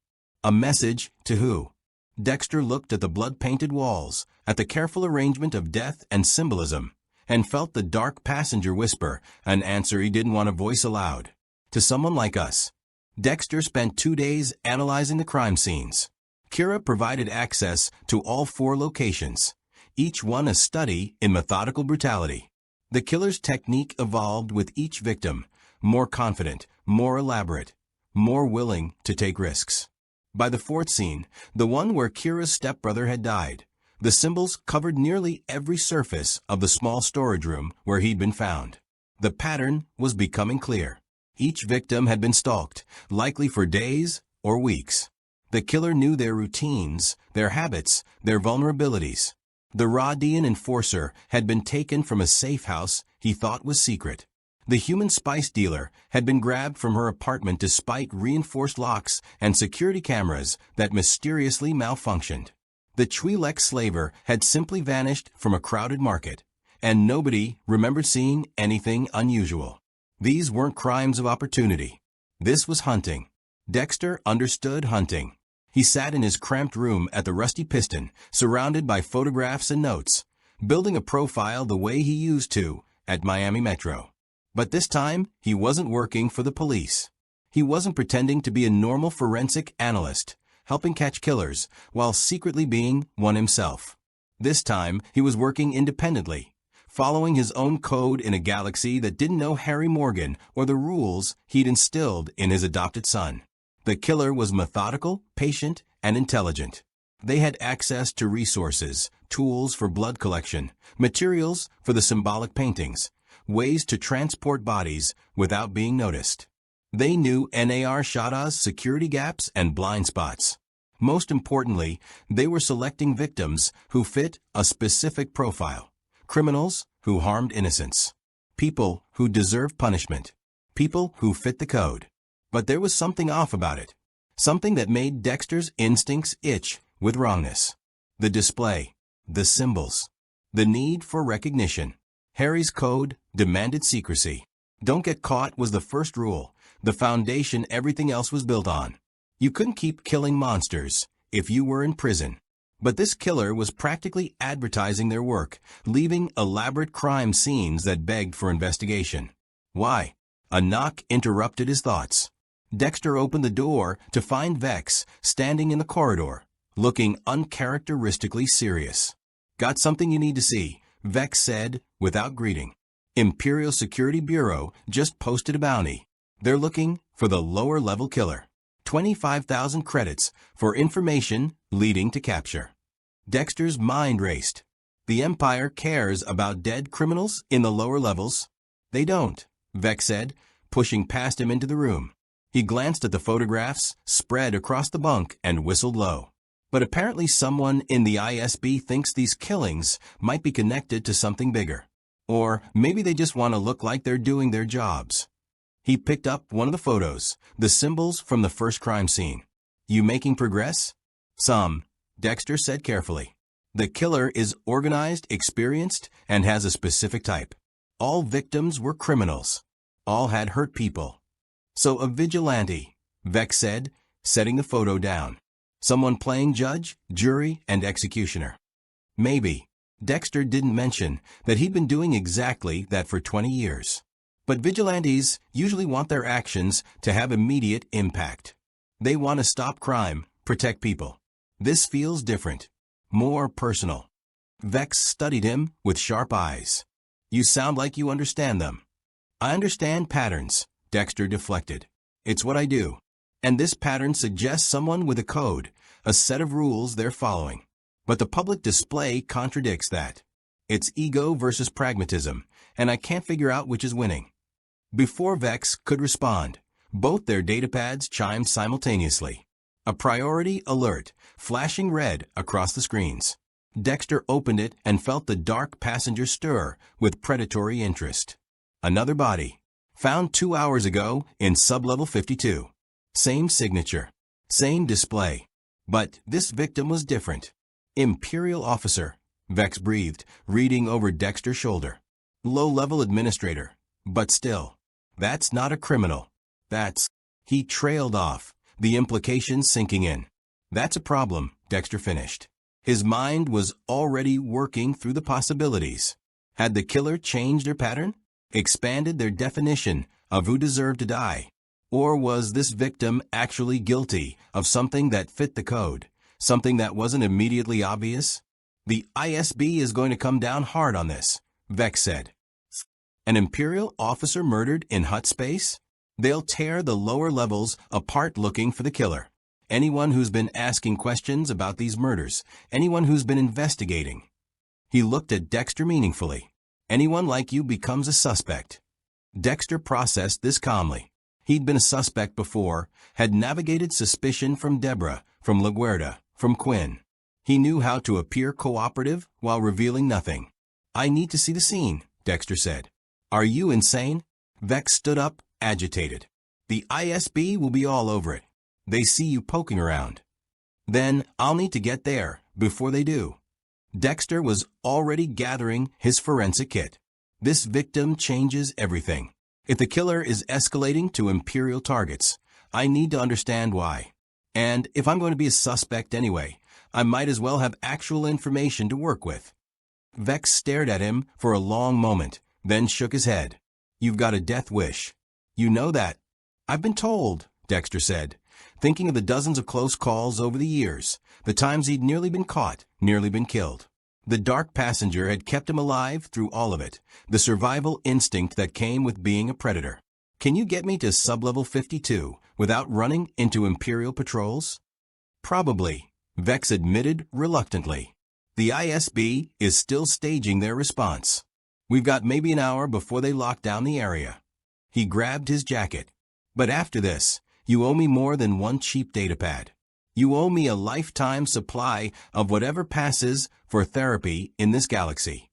A: A message to who? Dexter looked at the blood-painted walls, at the careful arrangement of death and symbolism, and felt the dark passenger whisper, an answer he didn't want to voice aloud. To someone like us. Dexter spent 2 days analyzing the crime scenes. Kira provided access to all 4 locations, each one a study in methodical brutality. The killer's technique evolved with each victim, more confident, more elaborate, more willing to take risks. By the 4th scene, the one where Kira's stepbrother had died, the symbols covered nearly every surface of the small storage room where he'd been found. The pattern was becoming clear. Each victim had been stalked, likely for days or weeks. The killer knew their routines, their habits, their vulnerabilities. The Rodian enforcer had been taken from a safe house he thought was secret. The human spice dealer had been grabbed from her apartment despite reinforced locks and security cameras that mysteriously malfunctioned. The Twi'lek slaver had simply vanished from a crowded market, and nobody remembered seeing anything unusual. These weren't crimes of opportunity. This was hunting. Dexter understood hunting. He sat in his cramped room at the Rusty Piston, surrounded by photographs and notes, building a profile the way he used to at Miami Metro. But this time, he wasn't working for the police. He wasn't pretending to be a normal forensic analyst, helping catch killers, while secretly being one himself. This time, he was working independently, following his own code in a galaxy that didn't know Harry Morgan or the rules he'd instilled in his adopted son. The killer was methodical, patient, and intelligent. They had access to resources, tools for blood collection, materials for the symbolic paintings, ways to transport bodies without being noticed. They knew NAR Shada's security gaps and blind spots. Most importantly, they were selecting victims who fit a specific profile. Criminals who harmed innocents. People who deserved punishment. People who fit the code. But there was something off about it. Something that made Dexter's instincts itch with wrongness. The display. The symbols. The need for recognition. Harry's code demanded secrecy. Don't get caught was the first rule, the foundation everything else was built on. You couldn't keep killing monsters if you were in prison. But this killer was practically advertising their work, leaving elaborate crime scenes that begged for investigation. Why? A knock interrupted his thoughts. Dexter opened the door to find Vex standing in the corridor, looking uncharacteristically serious. "Got something you need to see," Vex said without greeting. "Imperial Security Bureau just posted a bounty. They're looking for the lower-level killer. 25,000 credits for information leading to capture." Dexter's mind raced. The Empire cares about dead criminals in the lower levels? "They don't," Vex said, pushing past him into the room. He glanced at the photographs spread across the bunk and whistled low. But apparently someone in the ISB thinks these killings might be connected to something bigger. Or maybe they just want to look like they're doing their jobs. He picked up one of the photos, the symbols from the first crime scene. "You making progress?" "Some," Dexter said carefully. "The killer is organized, experienced, and has a specific type. All victims were criminals. All had hurt people. So a vigilante," Vex said, setting the photo down. "Someone playing judge, jury, and executioner." Maybe. Dexter didn't mention that he'd been doing exactly that for 20 years. But vigilantes usually want their actions to have immediate impact. They want to stop crime, protect people. This feels different. More personal. Vex studied him with sharp eyes. You sound like you understand them. I understand patterns, Dexter deflected. It's what I do. And this pattern suggests someone with a code, a set of rules they're following. But the public display contradicts that. It's ego versus pragmatism, and I can't figure out which is winning. Before Vex could respond, both their datapads chimed simultaneously. A priority alert, flashing red across the screens. Dexter opened it and felt the dark passenger stir with predatory interest. Another body. Found 2 hours ago in sublevel 52. Same signature. Same display. But this victim was different. Imperial officer, Vex breathed, reading over Dexter's shoulder. Low-level administrator. But still. That's not a criminal. That's... He trailed off, the implications sinking in. That's a problem, Dexter finished. His mind was already working through the possibilities. Had the killer changed their pattern? Expanded their definition of who deserved to die? Or was this victim actually guilty of something that fit the code? Something that wasn't immediately obvious? The ISB is going to come down hard on this, Vex said. An Imperial officer murdered in hut space? They'll tear the lower levels apart looking for the killer. Anyone who's been asking questions about these murders, anyone who's been investigating. He looked at Dexter meaningfully. Anyone like you becomes a suspect. Dexter processed this calmly. He'd been a suspect before, had navigated suspicion from Deborah, from LaGuardia, from Quinn. He knew how to appear cooperative while revealing nothing. I need to see the scene, Dexter said. Are you insane? Vex stood up, agitated. The ISB will be all over it. They see you poking around. Then I'll need to get there before they do. Dexter was already gathering his forensic kit. This victim changes everything. If the killer is escalating to Imperial targets, I need to understand why. And if I'm going to be a suspect anyway, I might as well have actual information to work with. Vex stared at him for a long moment, then shook his head. You've got a death wish. You know that. I've been told, Dexter said, thinking of the dozens of close calls over the years, the times he'd nearly been caught, nearly been killed. The dark passenger had kept him alive through all of it, the survival instinct that came with being a predator. Can you get me to sublevel 52 without running into Imperial patrols? Probably, Vex admitted reluctantly. The ISB is still staging their response. We've got maybe an hour before they lock down the area. He grabbed his jacket. But after this, you owe me more than one cheap datapad. You owe me a lifetime supply of whatever passes for therapy in this galaxy.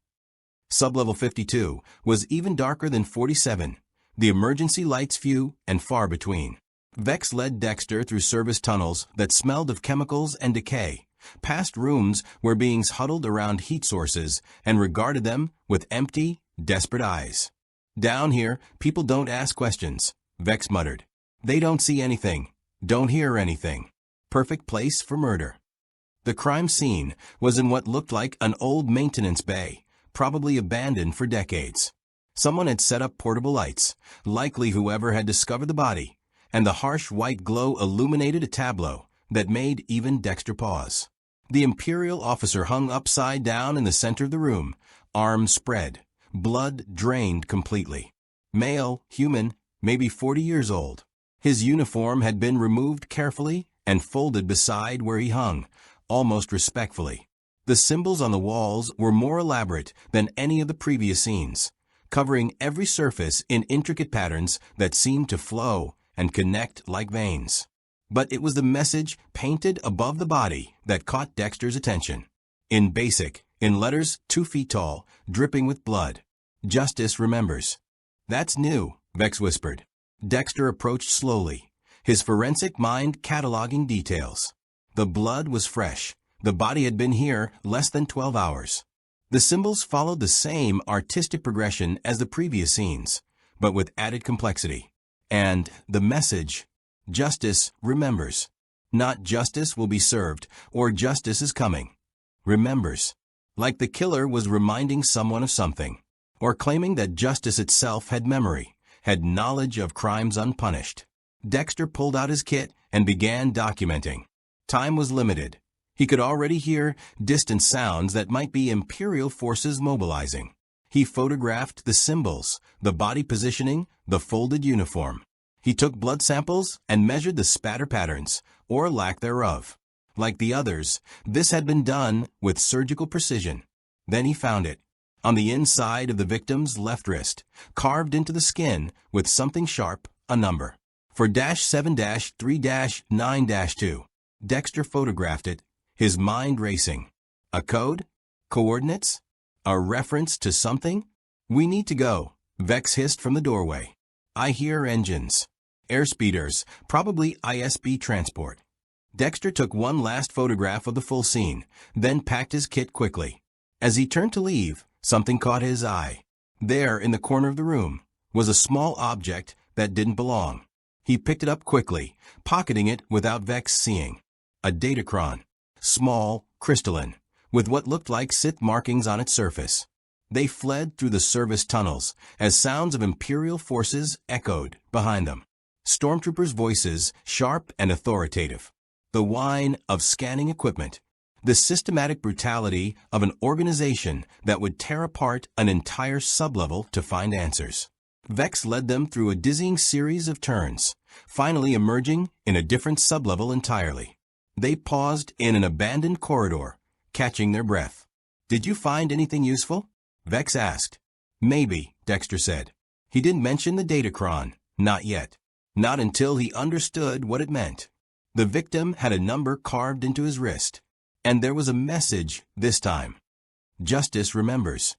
A: Sublevel 52 was even darker than 47, the emergency lights few and far between. Vex led Dexter through service tunnels that smelled of chemicals and decay, past rooms where beings huddled around heat sources and regarded them with empty, desperate eyes. Down here, people don't ask questions, Vex muttered. They don't see anything, don't hear anything. Perfect place for murder. The crime scene was in what looked like an old maintenance bay, probably abandoned for decades. Someone had set up portable lights, likely whoever had discovered the body, and the harsh white glow illuminated a tableau that made even Dexter pause. The Imperial officer hung upside down in the center of the room, arms spread, blood drained completely. Male, human, maybe 40 years old. His uniform had been removed carefully and folded beside where he hung, almost respectfully. The symbols on the walls were more elaborate than any of the previous scenes, covering every surface in intricate patterns that seemed to flow and connect like veins. But it was the message painted above the body that caught Dexter's attention. In basic, in letters 2 feet tall, dripping with blood. Justice remembers. That's new, Vex whispered. Dexter approached slowly, his forensic mind cataloging details. The blood was fresh. The body had been here less than 12 hours. The symbols followed the same artistic progression as the previous scenes, but with added complexity. And the message, justice remembers. Not justice will be served, or justice is coming. Remembers. Like the killer was reminding someone of something, or claiming that justice itself had memory, had knowledge of crimes unpunished. Dexter pulled out his kit and began documenting. Time was limited. He could already hear distant sounds that might be Imperial forces mobilizing. He photographed the symbols, the body positioning, the folded uniform. He took blood samples and measured the spatter patterns, or lack thereof. Like the others, this had been done with surgical precision. Then he found it. On the inside of the victim's left wrist, carved into the skin with something sharp, a number. For -7-3-9-2. Dexter photographed it, his mind racing. A code? Coordinates? A reference to something? "We need to go," Vex hissed from the doorway. "I hear engines. Airspeeders, probably ISB transport." Dexter took one last photograph of the full scene, then packed his kit quickly. As he turned to leave, something caught his eye. There, in the corner of the room, was a small object that didn't belong. He picked it up quickly, pocketing it without Vex seeing. A datachron. Small, crystalline, with what looked like Sith markings on its surface. They fled through the service tunnels as sounds of Imperial forces echoed behind them. Stormtroopers' voices, sharp and authoritative. The whine of scanning equipment. The systematic brutality of an organization that would tear apart an entire sublevel to find answers. Vex led them through a dizzying series of turns, finally emerging in a different sublevel entirely. They paused in an abandoned corridor, catching their breath. "Did you find anything useful?" Vex asked. "Maybe," Dexter said. He didn't mention the datachron, not yet. Not until he understood what it meant. The victim had a number carved into his wrist. And there was a message this time. Justice remembers.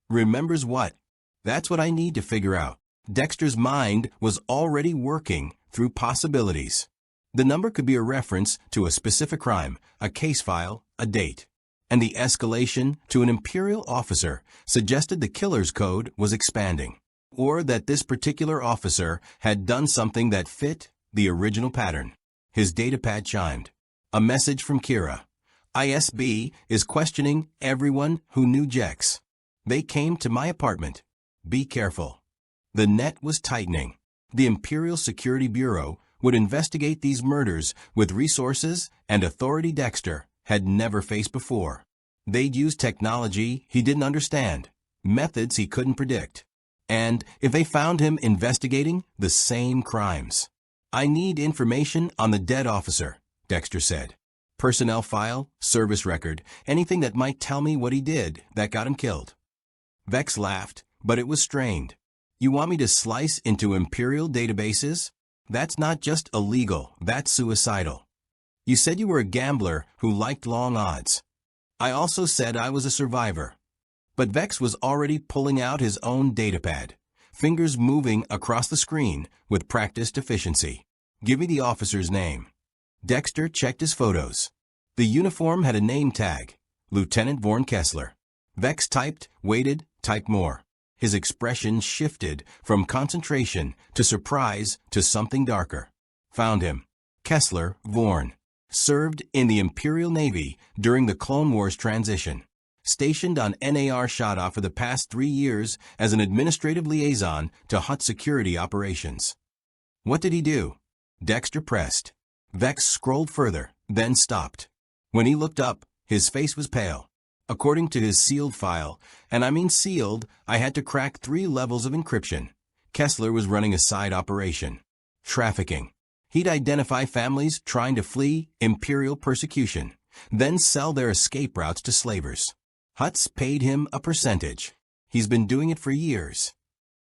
A: Remembers what? That's what I need to figure out. Dexter's mind was already working through possibilities. The number could be a reference to a specific crime, a case file, a date. And the escalation to an Imperial officer suggested the killer's code was expanding, or that this particular officer had done something that fit the original pattern. His datapad chimed. A message from Kira. "ISB is questioning everyone who knew Jex. They came to my apartment. Be careful." The net was tightening. The Imperial Security Bureau would investigate these murders with resources and authority Dexter had never faced before. They'd use technology he didn't understand, methods he couldn't predict. And if they found him investigating the same crimes. "I need information on the dead officer," Dexter said. "Personnel file, service record, anything that might tell me what he did that got him killed." Vex laughed, but it was strained. "You want me to slice into Imperial databases? That's not just illegal, that's suicidal. You said you were a gambler who liked long odds. I also said I was a survivor." But Vex was already pulling out his own datapad, fingers moving across the screen with practiced efficiency. "Give me the officer's name." Dexter checked his photos. The uniform had a name tag, Lieutenant Vorn Kessler. Vex typed, waited, typed more. His expression shifted from concentration to surprise to something darker. Found him. Kessler Vorn. Served in the Imperial Navy during the Clone Wars transition. Stationed on NAR Shada for the past 3 years as an administrative liaison to Hutt security operations. What did he do? Dexter pressed. Vex scrolled further, then stopped. When he looked up, his face was pale. According to his sealed file, and I mean sealed, I had to crack 3 levels of encryption. Kessler was running a side operation. Trafficking. He'd identify families trying to flee Imperial persecution, then sell their escape routes to slavers. Hutts paid him a percentage. He's been doing it for years.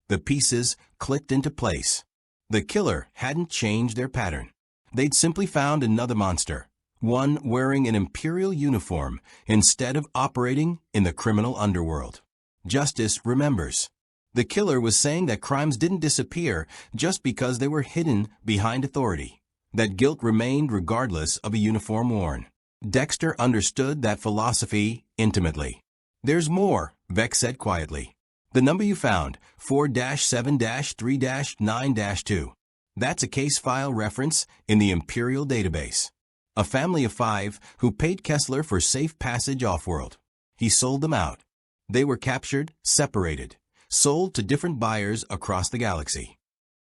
A: The pieces clicked into place. The killer hadn't changed their pattern. They'd simply found another monster, one wearing an Imperial uniform instead of operating in the criminal underworld. Justice remembers. The killer was saying that crimes didn't disappear just because they were hidden behind authority, that guilt remained regardless of a uniform worn. Dexter understood that philosophy intimately. "There's more," Vex said quietly. "The number you found, 4-7-3-9-2. That's a case file reference in the Imperial database. A family of 5 who paid Kessler for safe passage off-world. He sold them out. They were captured, separated, sold to different buyers across the galaxy."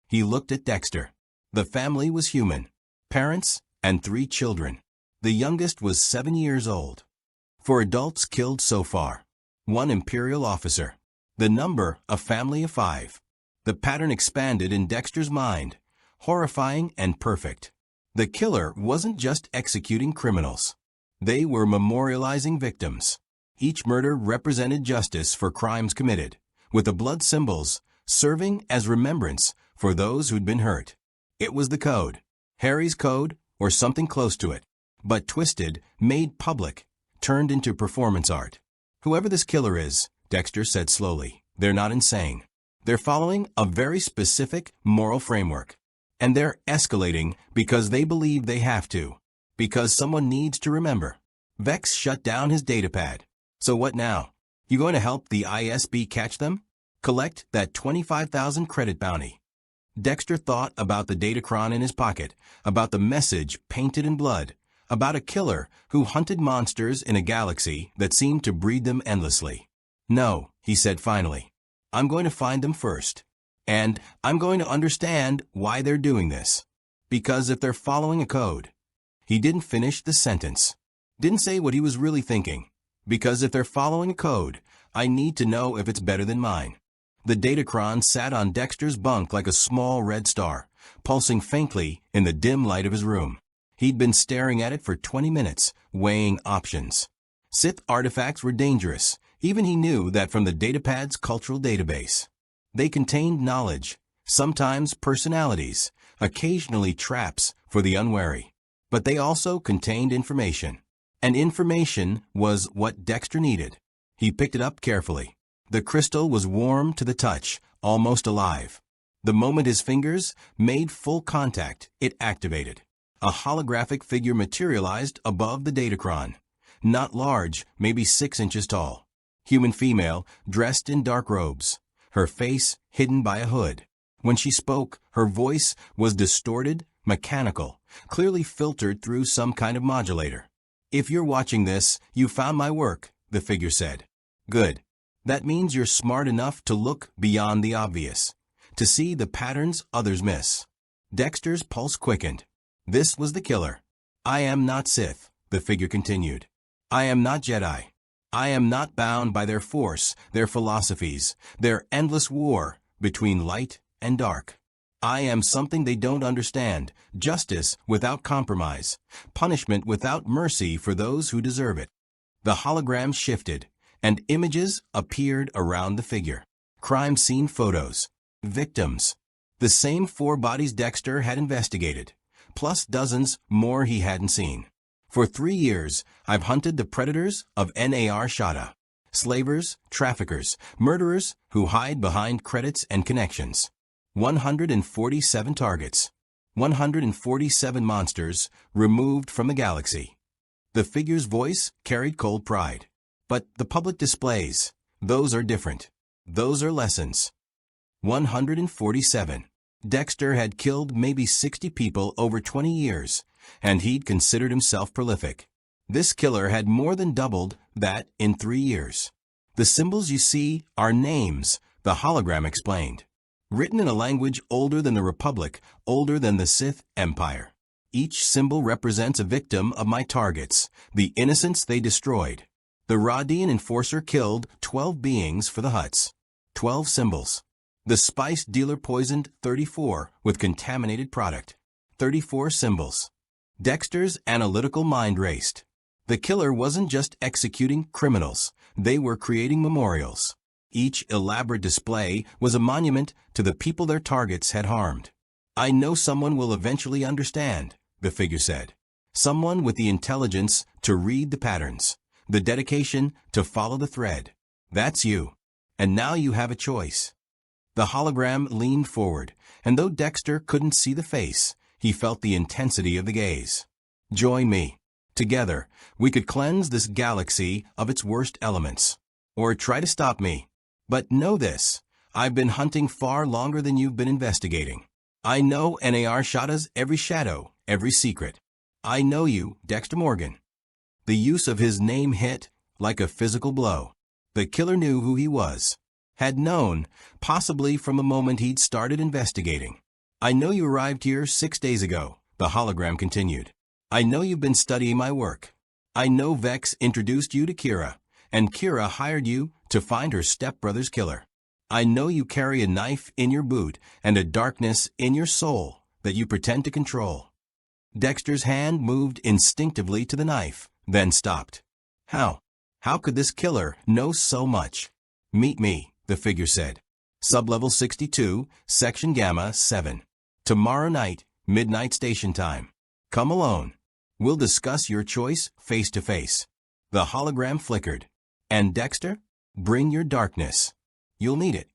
A: He looked at Dexter. The family was human. Parents and 3 children. The youngest was 7 years old. 4 adults killed so far. 1 Imperial officer. The number, a family of 5. The pattern expanded in Dexter's mind, horrifying and perfect. The killer wasn't just executing criminals. They were memorializing victims. Each murder represented justice for crimes committed, with the blood symbols serving as remembrance for those who'd been hurt. It was the code. Harry's code, or something close to it, but twisted, made public, turned into performance art. Whoever this killer is, Dexter said slowly, they're not insane. They're following a very specific moral framework. And they're escalating because they believe they have to. Because someone needs to remember. Vex shut down his datapad. So what now? You going to help the ISB catch them? Collect that 25,000 credit bounty. Dexter thought about the datacron in his pocket, about the message painted in blood, about a killer who hunted monsters in a galaxy that seemed to breed them endlessly. No, he said finally. I'm going to find them first. And I'm going to understand why they're doing this. Because if they're following a code. He didn't finish the sentence. Didn't say what he was really thinking. Because if they're following a code, I need to know if it's better than mine. The datacron sat on Dexter's bunk like a small red star, pulsing faintly in the dim light of his room. He'd been staring at it for 20 minutes, weighing options. Sith artifacts were dangerous. Even he knew that from the datapad's cultural database. They contained knowledge, sometimes personalities, occasionally traps for the unwary. But they also contained information. And information was what Dexter needed. He picked it up carefully. The crystal was warm to the touch, almost alive. The moment his fingers made full contact, it activated. A holographic figure materialized above the datacron. Not large, maybe 6 inches tall. Human female, dressed in dark robes. Her face hidden by a hood. When she spoke, her voice was distorted, mechanical, clearly filtered through some kind of modulator. If you're watching this, you found my work, the figure said. Good. That means you're smart enough to look beyond the obvious, to see the patterns others miss. Dexter's pulse quickened. This was the killer. I am not Sith, the figure continued. I am not Jedi. I am not bound by their force, their philosophies, their endless war between light and dark. I am something they don't understand, justice without compromise, punishment without mercy for those who deserve it. The hologram shifted, and images appeared around the figure. Crime scene photos. Victims. The same 4 bodies Dexter had investigated, plus dozens more he hadn't seen. For 3 years, I've hunted the predators of NAR Shada. Slavers, traffickers, murderers who hide behind credits and connections. 147 targets. 147 monsters removed from the galaxy. The figure's voice carried cold pride. But the public displays, those are different. Those are lessons. 147. Dexter had killed maybe 60 people over 20 years, and he'd considered himself prolific. This killer had more than doubled that in 3 years. The symbols you see are names, the hologram explained. Written in a language older than the Republic, older than the Sith Empire. Each symbol represents a victim of my targets, the innocents they destroyed. The Rodian enforcer killed 12 beings for the Hutts. 12 symbols. The spice dealer poisoned 34 with contaminated product. 34 symbols. Dexter's analytical mind raced. The killer wasn't just executing criminals. They were creating memorials. Each elaborate display was a monument to the people their targets had harmed. I know someone will eventually understand, the figure said. Someone with the intelligence to read the patterns. The dedication to follow the thread. That's you. And now you have a choice. The hologram leaned forward, and though Dexter couldn't see the face, he felt the intensity of the gaze. Join me. Together, we could cleanse this galaxy of its worst elements. Or try to stop me. But know this, I've been hunting far longer than you've been investigating. I know NAR Shada's every shadow, every secret. I know you, Dexter Morgan. The use of his name hit like a physical blow. The killer knew who he was. Had known, possibly from the moment he'd started investigating. I know you arrived here 6 days ago, the hologram continued. I know you've been studying my work. I know Vex introduced you to Kira, and Kira hired you to find her stepbrother's killer. I know you carry a knife in your boot and a darkness in your soul that you pretend to control. Dexter's hand moved instinctively to the knife, then stopped. How? How could this killer know so much? Meet me, the figure said. Sublevel 62, Section Gamma 7. Tomorrow night, midnight station time. Come alone. We'll discuss your choice face to face. The hologram flickered. And Dexter? Bring your darkness. You'll need it.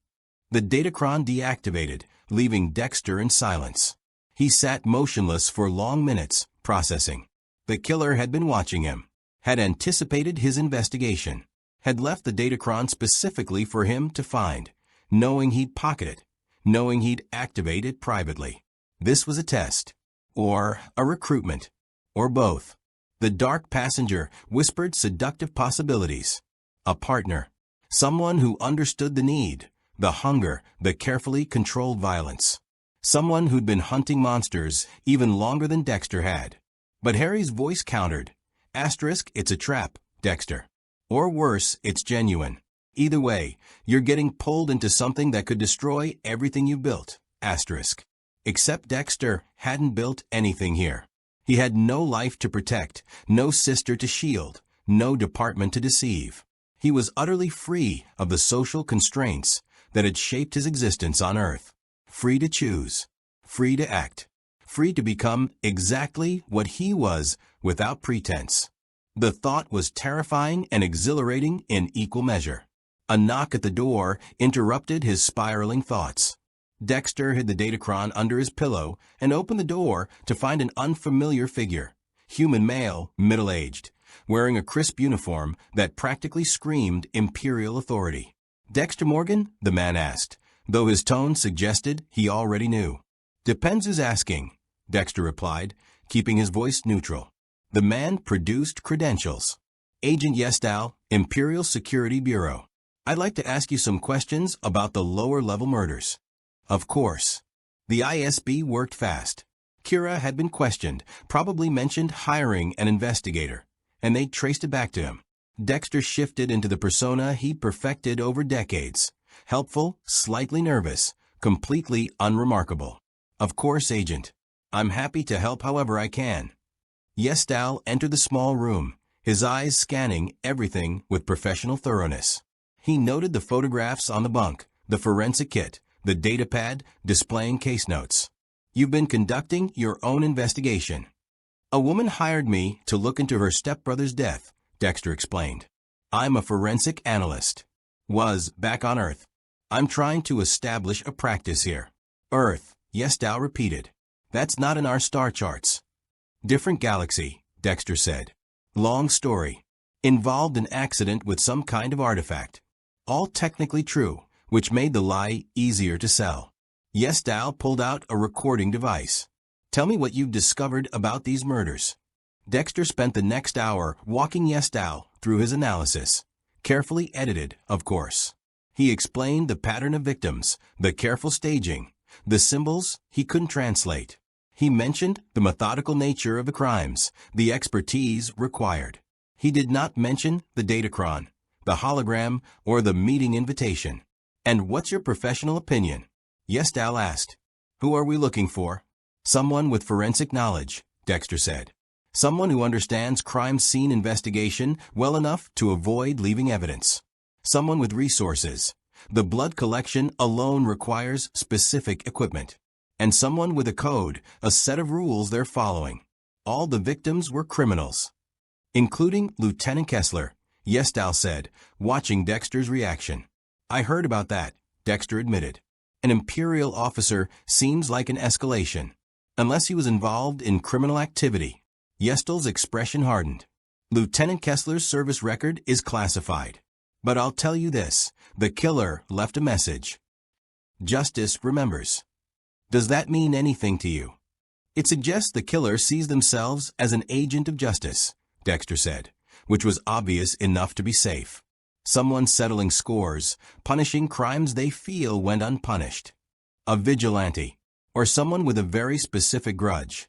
A: The datachron deactivated, leaving Dexter in silence. He sat motionless for long minutes, processing. The killer had been watching him, had anticipated his investigation, had left the datachron specifically for him to find, knowing he'd pocket it, knowing he'd activate it privately. This was a test, or a recruitment, or both. The dark passenger whispered seductive possibilities. A partner, someone who understood the need, the hunger, the carefully controlled violence. Someone who'd been hunting monsters even longer than Dexter had. But Harry's voice countered. Asterisk, it's a trap, Dexter. Or worse, it's genuine. Either way, you're getting pulled into something that could destroy everything you built. Asterisk. Except Dexter hadn't built anything here. He had no life to protect, no sister to shield, no department to deceive. He was utterly free of the social constraints that had shaped his existence on Earth. Free to choose, free to act, free to become exactly what he was without pretense. The thought was terrifying and exhilarating in equal measure. A knock at the door interrupted his spiraling thoughts. Dexter hid the datachron under his pillow and opened the door to find an unfamiliar figure, human male, middle-aged, wearing a crisp uniform that practically screamed imperial authority. Dexter Morgan? The man asked, though his tone suggested he already knew. Depends who's asking, Dexter replied, keeping his voice neutral. The man produced credentials. Agent Yestal, Imperial Security Bureau. I'd like to ask you some questions about the lower-level murders. Of course. The ISB worked fast. Kira had been questioned, probably mentioned hiring an investigator, and they traced it back to him. Dexter shifted into the persona he'd perfected over decades. Helpful, slightly nervous, completely unremarkable. Of course, Agent. I'm happy to help however I can. Yestal entered the small room, his eyes scanning everything with professional thoroughness. He noted the photographs on the bunk, the forensic kit, the datapad displaying case notes. You've been conducting your own investigation. A woman hired me to look into her stepbrother's death, Dexter explained. I'm a forensic analyst. Was back on Earth. I'm trying to establish a practice here. Earth, Yestal repeated. That's not in our star charts. Different galaxy, Dexter said. Long story. Involved an accident with some kind of artifact. All technically true, which made the lie easier to sell. Yestal pulled out a recording device. Tell me what you've discovered about these murders. Dexter spent the next hour walking Yestal through his analysis. Carefully edited, of course. He explained the pattern of victims, the careful staging, the symbols he couldn't translate. He mentioned the methodical nature of the crimes, the expertise required. He did not mention the datachron, the hologram, or the meeting invitation. And what's your professional opinion? Yestal asked. Who are we looking for? Someone with forensic knowledge, Dexter said. Someone who understands crime scene investigation well enough to avoid leaving evidence. Someone with resources. The blood collection alone requires specific equipment. And someone with a code, a set of rules they're following. All the victims were criminals. Including Lieutenant Kessler, Yestal said, watching Dexter's reaction. I heard about that, Dexter admitted. An Imperial officer seems like an escalation. Unless he was involved in criminal activity. Yestal's expression hardened. Lieutenant Kessler's service record is classified. But I'll tell you this, the killer left a message. Justice remembers. Does that mean anything to you? It suggests the killer sees themselves as an agent of justice, Dexter said, which was obvious enough to be safe. Someone settling scores, punishing crimes they feel went unpunished. A vigilante, or someone with a very specific grudge.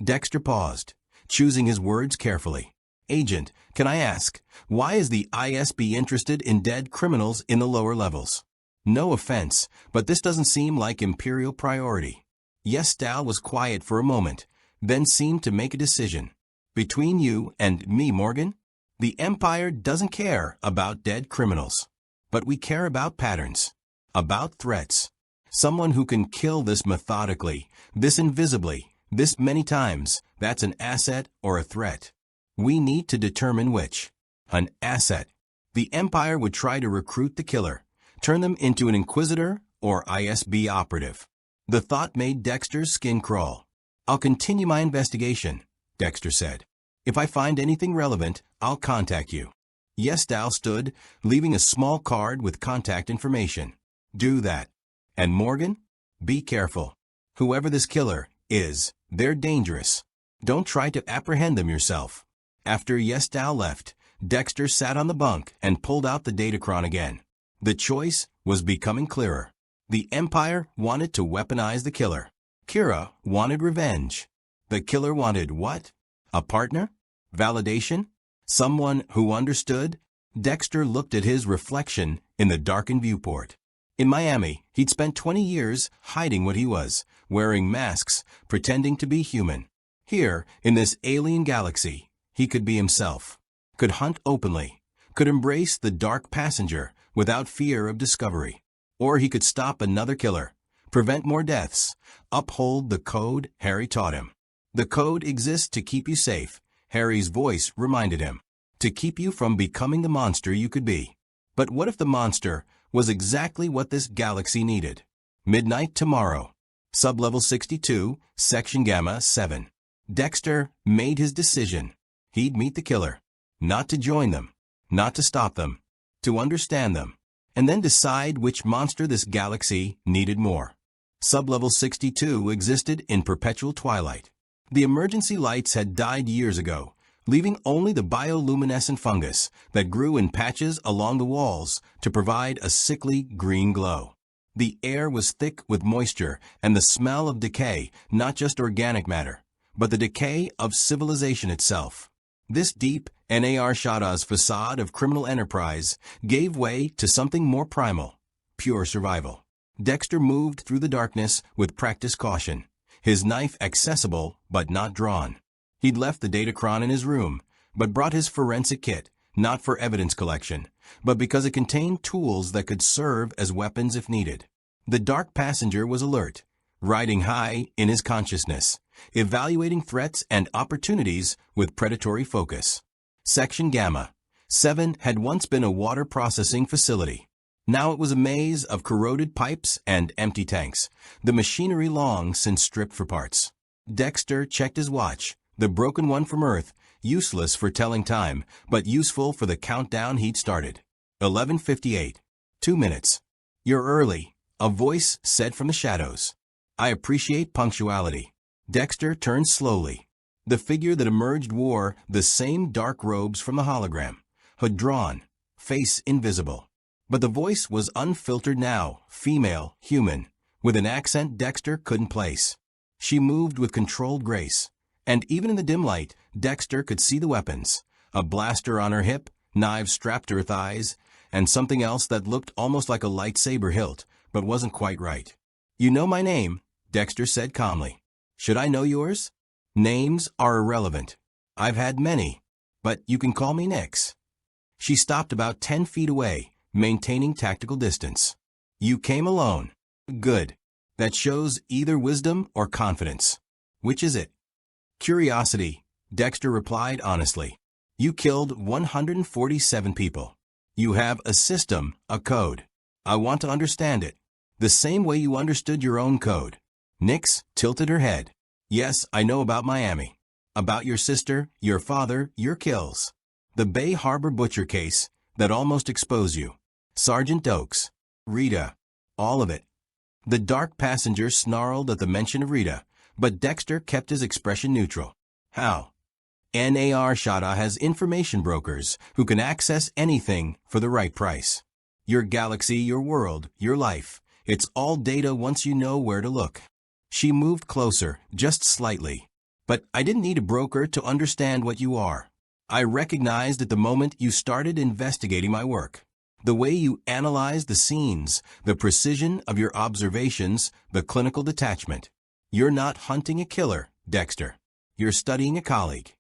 A: Dexter paused. choosing his words carefully. Agent, can I ask, why is the ISB interested in dead criminals in the lower levels? No offense, but this doesn't seem like Imperial priority. Yestal was quiet for a moment, then seemed to make a decision. Between you and me, Morgan, the Empire doesn't care about dead criminals. But we care about patterns, about threats. Someone who can kill this methodically, this invisibly, this many times, that's an asset or a threat. We need to determine which. An asset. The Empire would try to recruit the killer, turn them into an Inquisitor or ISB operative. The thought made Dexter's skin crawl. I'll continue my investigation, Dexter said. If I find anything relevant, I'll contact you. Yestal stood, leaving a small card with contact information. Do that. And Morgan? Be careful. Whoever this killer is, they're dangerous. Don't try to apprehend them yourself. After Yestal left, Dexter sat on the bunk and pulled out the datachron again. The choice was becoming clearer. The Empire wanted to weaponize the killer. Kira wanted revenge. The killer wanted what? A partner? Validation? Someone who understood? Dexter looked at his reflection in the darkened viewport. In Miami, he'd spent 20 years hiding what he was, wearing masks, pretending to be human. Here, in this alien galaxy, he could be himself, could hunt openly, could embrace the dark passenger without fear of discovery. Or he could stop another killer, prevent more deaths, uphold the code Harry taught him. The code exists to keep you safe, Harry's voice reminded him, to keep you from becoming the monster you could be. But what if the monster was exactly what this galaxy needed? Midnight tomorrow. Sublevel 62, Section Gamma 7. Dexter made his decision. He'd meet the killer. Not to join them. Not to stop them. To understand them. And then decide which monster this galaxy needed more. Sublevel 62 existed in perpetual twilight. The emergency lights had died years ago, leaving only the bioluminescent fungus that grew in patches along the walls to provide a sickly green glow. The air was thick with moisture and the smell of decay, not just organic matter, but the decay of civilization itself. This deep NAR Shada's facade of criminal enterprise gave way to something more primal, pure survival. Dexter moved through the darkness with practiced caution, his knife accessible but not drawn. He'd left the datachron in his room, but brought his forensic kit, not for evidence collection, but because it contained tools that could serve as weapons if needed. The dark passenger was alert, riding high in his consciousness, evaluating threats and opportunities with predatory focus. Section Gamma 7 had once been a water processing facility. Now it was a maze of corroded pipes and empty tanks, the machinery long since stripped for parts. Dexter checked his watch, the broken one from Earth, useless for telling time, but useful for the countdown he'd started. 11:58. 2 minutes. You're early, a voice said from the shadows. I appreciate punctuality. Dexter turned slowly. The figure that emerged wore the same dark robes from the hologram, hood drawn, face invisible. But the voice was unfiltered now, female, human, with an accent Dexter couldn't place. She moved with controlled grace, and even in the dim light, Dexter could see the weapons, a blaster on her hip, knives strapped to her thighs, and something else that looked almost like a lightsaber hilt, but wasn't quite right. You know my name, Dexter said calmly. Should I know yours? Names are irrelevant. I've had many, but you can call me Nix. She stopped about 10 feet away, maintaining tactical distance. You came alone. Good. That shows either wisdom or confidence. Which is it? Curiosity, Dexter replied honestly. You killed 147 people. You have a system, a code. I want to understand it. The same way you understood your own code. Nix tilted her head. Yes, I know about Miami. About your sister, your father, your kills. The Bay Harbor butcher case that almost exposed you. Sergeant Oakes. Rita. All of it. The dark passenger snarled at the mention of Rita, but Dexter kept his expression neutral. How? NAR Shada has information brokers who can access anything for the right price. Your galaxy, your world, your life. It's all data once you know where to look. She moved closer, just slightly. But I didn't need a broker to understand what you are. I recognized at the moment you started investigating my work. The way you analyze the scenes, the precision of your observations, the clinical detachment. You're not hunting a killer, Dexter. You're studying a colleague.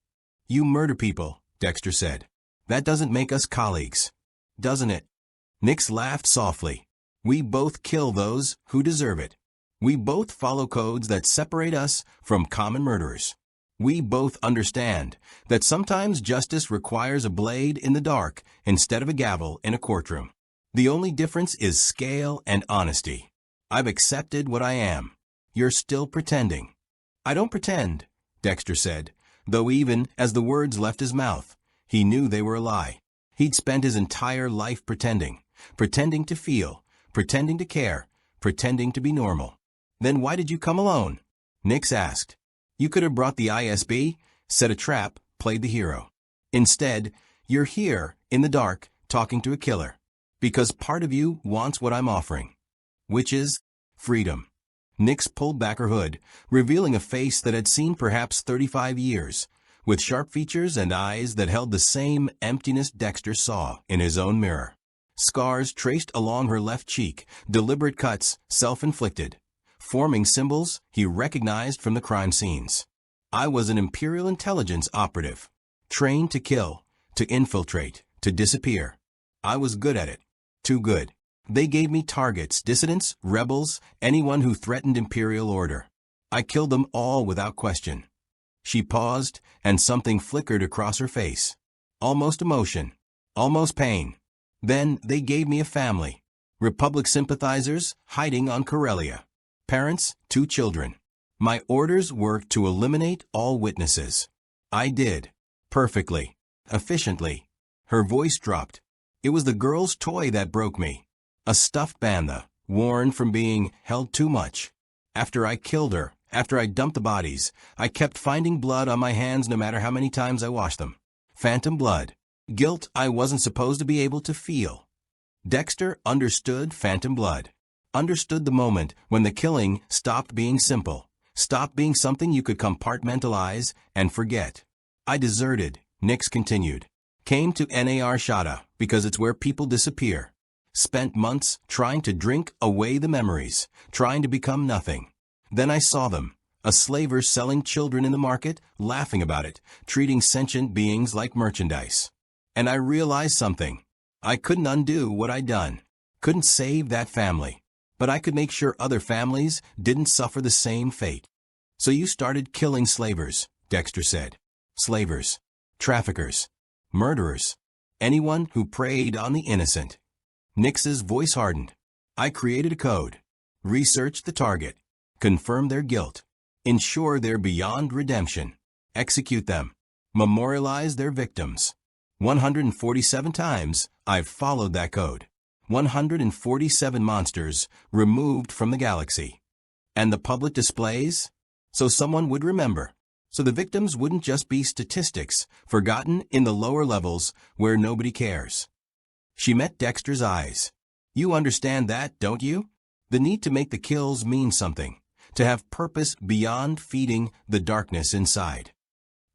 A: You murder people, Dexter said. That doesn't make us colleagues, doesn't it? Nix laughed softly. We both kill those who deserve it. We both follow codes that separate us from common murderers. We both understand that sometimes justice requires a blade in the dark instead of a gavel in a courtroom. The only difference is scale and honesty. I've accepted what I am. You're still pretending. I don't pretend, Dexter said, though even as the words left his mouth, he knew they were a lie. He'd spent his entire life pretending to feel, pretending to care, pretending to be normal. Then why did you come alone? Nix asked. You could have brought the ISB, set a trap, played the hero. Instead, you're here, in the dark, talking to a killer. Because part of you wants what I'm offering. Which is freedom. Nix pulled back her hood, revealing a face that had seen perhaps 35 years, with sharp features and eyes that held the same emptiness Dexter saw in his own mirror. Scars traced along her left cheek, deliberate cuts, self-inflicted. Forming symbols he recognized from the crime scenes. I was an Imperial intelligence operative, trained to kill, to infiltrate, to disappear. I was good at it. Too good. They gave me targets, dissidents, rebels, anyone who threatened Imperial order. I killed them all without question. She paused, and something flickered across her face. Almost emotion. Almost pain. Then they gave me a family. Republic sympathizers hiding on Corellia. Parents, 2 children. My orders were to eliminate all witnesses. I did. Perfectly. Efficiently. Her voice dropped. It was the girl's toy that broke me. A stuffed bantha, worn from being held too much. After I killed her, after I dumped the bodies, I kept finding blood on my hands no matter how many times I washed them. Phantom blood. Guilt I wasn't supposed to be able to feel. Dexter understood phantom blood. Understood the moment when the killing stopped being simple, stopped being something you could compartmentalize and forget. I deserted, Nix continued. Came to NAR Shada because it's where people disappear. Spent months trying to drink away the memories, trying to become nothing. Then I saw them, a slaver selling children in the market, laughing about it, treating sentient beings like merchandise. And I realized something. I couldn't undo what I'd done. Couldn't save that family. But I could make sure other families didn't suffer the same fate. So you started killing slavers, Dexter said. Slavers. Traffickers. Murderers. Anyone who preyed on the innocent. Nix's voice hardened. I created a code. Researched the target. Confirmed their guilt. Ensure they're beyond redemption. Execute them. Memorialize their victims. 147 times I've followed that code. 147 monsters removed from the galaxy. And the public displays? So someone would remember. So the victims wouldn't just be statistics, forgotten in the lower levels where nobody cares. She met Dexter's eyes. You understand that, don't you? The need to make the kills mean something. To have purpose beyond feeding the darkness inside.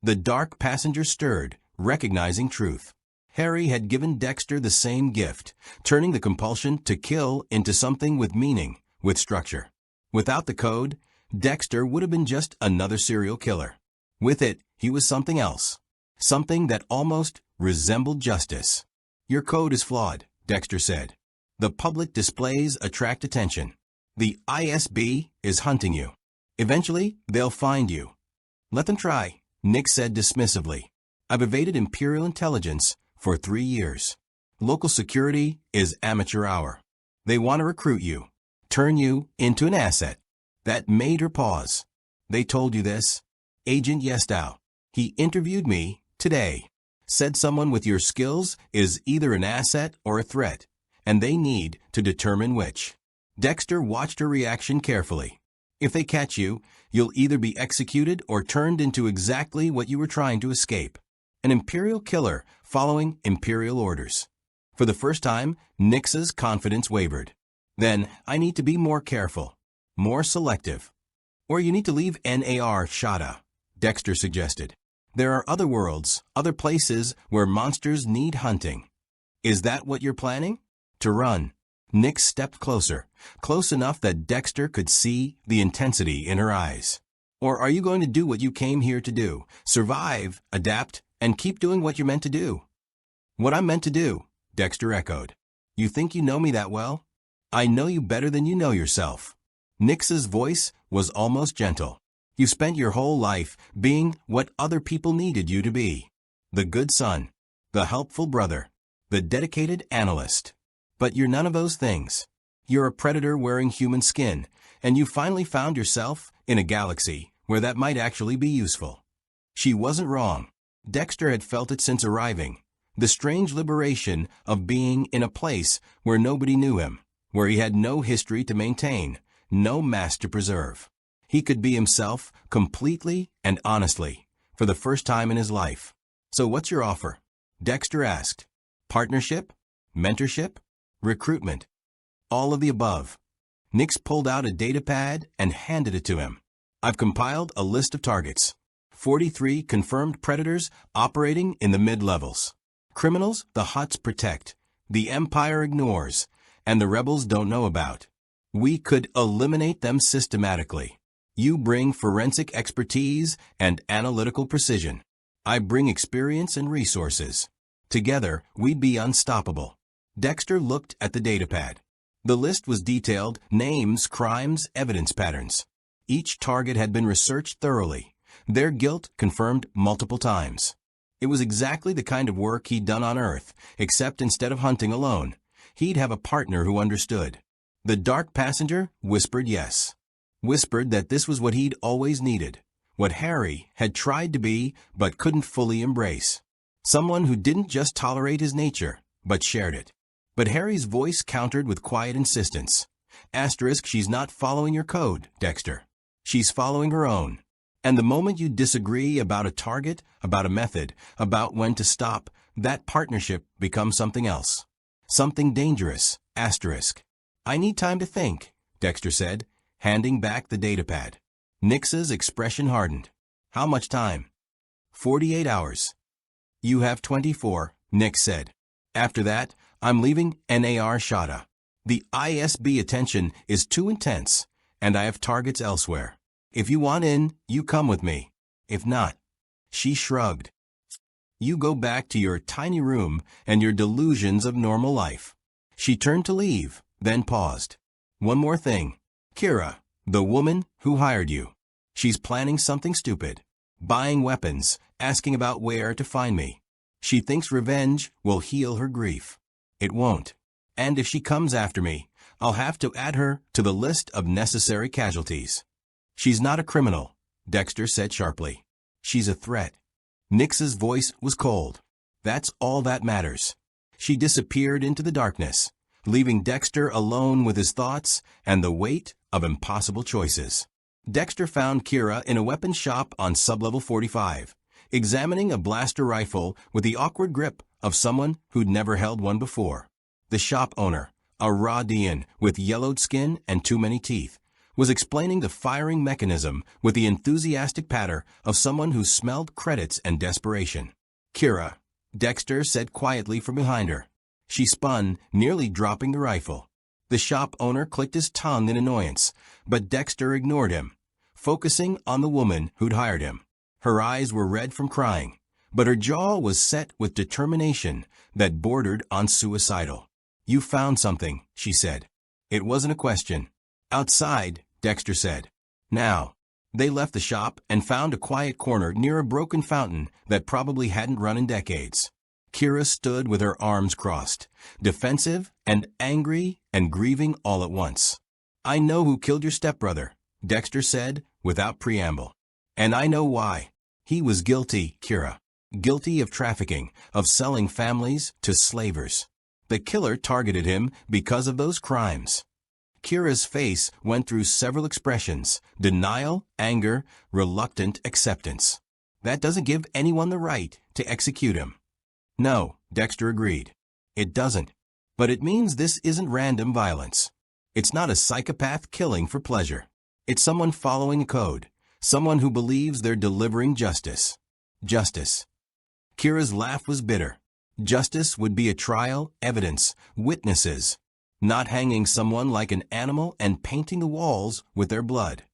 A: The dark passenger stirred, recognizing truth. Harry had given Dexter the same gift, turning the compulsion to kill into something with meaning, with structure. Without the code, Dexter would have been just another serial killer. With it, he was something else. Something that almost resembled justice. Your code is flawed, Dexter said. The public displays attract attention. The ISB is hunting you. Eventually, they'll find you. Let them try, Nick said dismissively. I've evaded Imperial intelligence for 3 years. Local security is amateur hour. They want to recruit you, turn you into an asset. That made her pause. They told you this? Agent Yestow. He interviewed me today. Said someone with your skills is either an asset or a threat, and they need to determine which. Dexter watched her reaction carefully. If they catch you, you'll either be executed or turned into exactly what you were trying to escape. An Imperial killer following Imperial orders. For the first time, Nix's confidence wavered. Then, I need to be more careful, more selective. Or you need to leave NAR Shada, Dexter suggested. There are other worlds, other places where monsters need hunting. Is that what you're planning? To run. Nix stepped closer, close enough that Dexter could see the intensity in her eyes. Or are you going to do what you came here to do? Survive, adapt, and keep doing what you're meant to do. What I'm meant to do, Dexter echoed. You think you know me that well? I know you better than you know yourself. Nix's voice was almost gentle. You spent your whole life being what other people needed you to be. The good son, the helpful brother, the dedicated analyst. But you're none of those things. You're a predator wearing human skin, and you finally found yourself in a galaxy where that might actually be useful. She wasn't wrong. Dexter had felt it since arriving. The strange liberation of being in a place where nobody knew him, where he had no history to maintain, no mask to preserve. He could be himself completely and honestly, for the first time in his life. So what's your offer? Dexter asked. Partnership? Mentorship? Recruitment? All of the above. Nix pulled out a datapad and handed it to him. I've compiled a list of targets. 43 confirmed predators operating in the mid-levels. Criminals the Hutts protect, the Empire ignores, and the rebels don't know about. We could eliminate them systematically. You bring forensic expertise and analytical precision. I bring experience and resources. Together, we'd be unstoppable. Dexter looked at the datapad. The list was detailed: names, crimes, evidence patterns. Each target had been researched thoroughly, their guilt confirmed multiple times. It was exactly the kind of work he'd done on Earth, except instead of hunting alone, he'd have a partner who understood. The dark passenger whispered yes. Whispered that this was what he'd always needed, what Harry had tried to be but couldn't fully embrace. Someone who didn't just tolerate his nature, but shared it. But Harry's voice countered with quiet insistence. Asterisk, she's not following your code, Dexter. She's following her own. And the moment you disagree about a target, about a method, about when to stop, that partnership becomes something else. Something dangerous, asterisk. I need time to think, Dexter said, handing back the datapad. Nix's expression hardened. How much time? 48 hours. You have 24, Nix said. After that, I'm leaving NAR Shada. The ISB attention is too intense, and I have targets elsewhere. If you want in, you come with me. If not, she shrugged. You go back to your tiny room and your delusions of normal life. She turned to leave, then paused. One more thing. Kira, the woman who hired you. She's planning something stupid. Buying weapons, asking about where to find me. She thinks revenge will heal her grief. It won't. And if she comes after me, I'll have to add her to the list of necessary casualties. She's not a criminal, Dexter said sharply. She's a threat. Nix's voice was cold. That's all that matters. She disappeared into the darkness, leaving Dexter alone with his thoughts and the weight of impossible choices. Dexter found Kira in a weapons shop on sublevel 45, examining a blaster rifle with the awkward grip of someone who'd never held one before. The shop owner, a Radian with yellowed skin and too many teeth, was explaining the firing mechanism with the enthusiastic patter of someone who smelled credits and desperation. Kira, Dexter said quietly from behind her. She spun, nearly dropping the rifle. The shop owner clicked his tongue in annoyance, but Dexter ignored him, focusing on the woman who'd hired him. Her eyes were red from crying, but her jaw was set with determination that bordered on suicidal. You found something, she said. It wasn't a question. Outside, Dexter said. Now. They left the shop and found a quiet corner near a broken fountain that probably hadn't run in decades. Kira stood with her arms crossed, defensive and angry and grieving all at once. I know who killed your stepbrother, Dexter said without preamble. And I know why. He was guilty, Kira. Guilty of trafficking, of selling families to slavers. The killer targeted him because of those crimes. Kira's face went through several expressions: denial, anger, reluctant acceptance. That doesn't give anyone the right to execute him. No, Dexter agreed. It doesn't. But it means this isn't random violence. It's not a psychopath killing for pleasure. It's someone following a code, Someone who believes they're delivering justice. Justice. Kira's laugh was bitter. Justice would be a trial, evidence, witnesses, not hanging someone like an animal and painting the walls with their blood.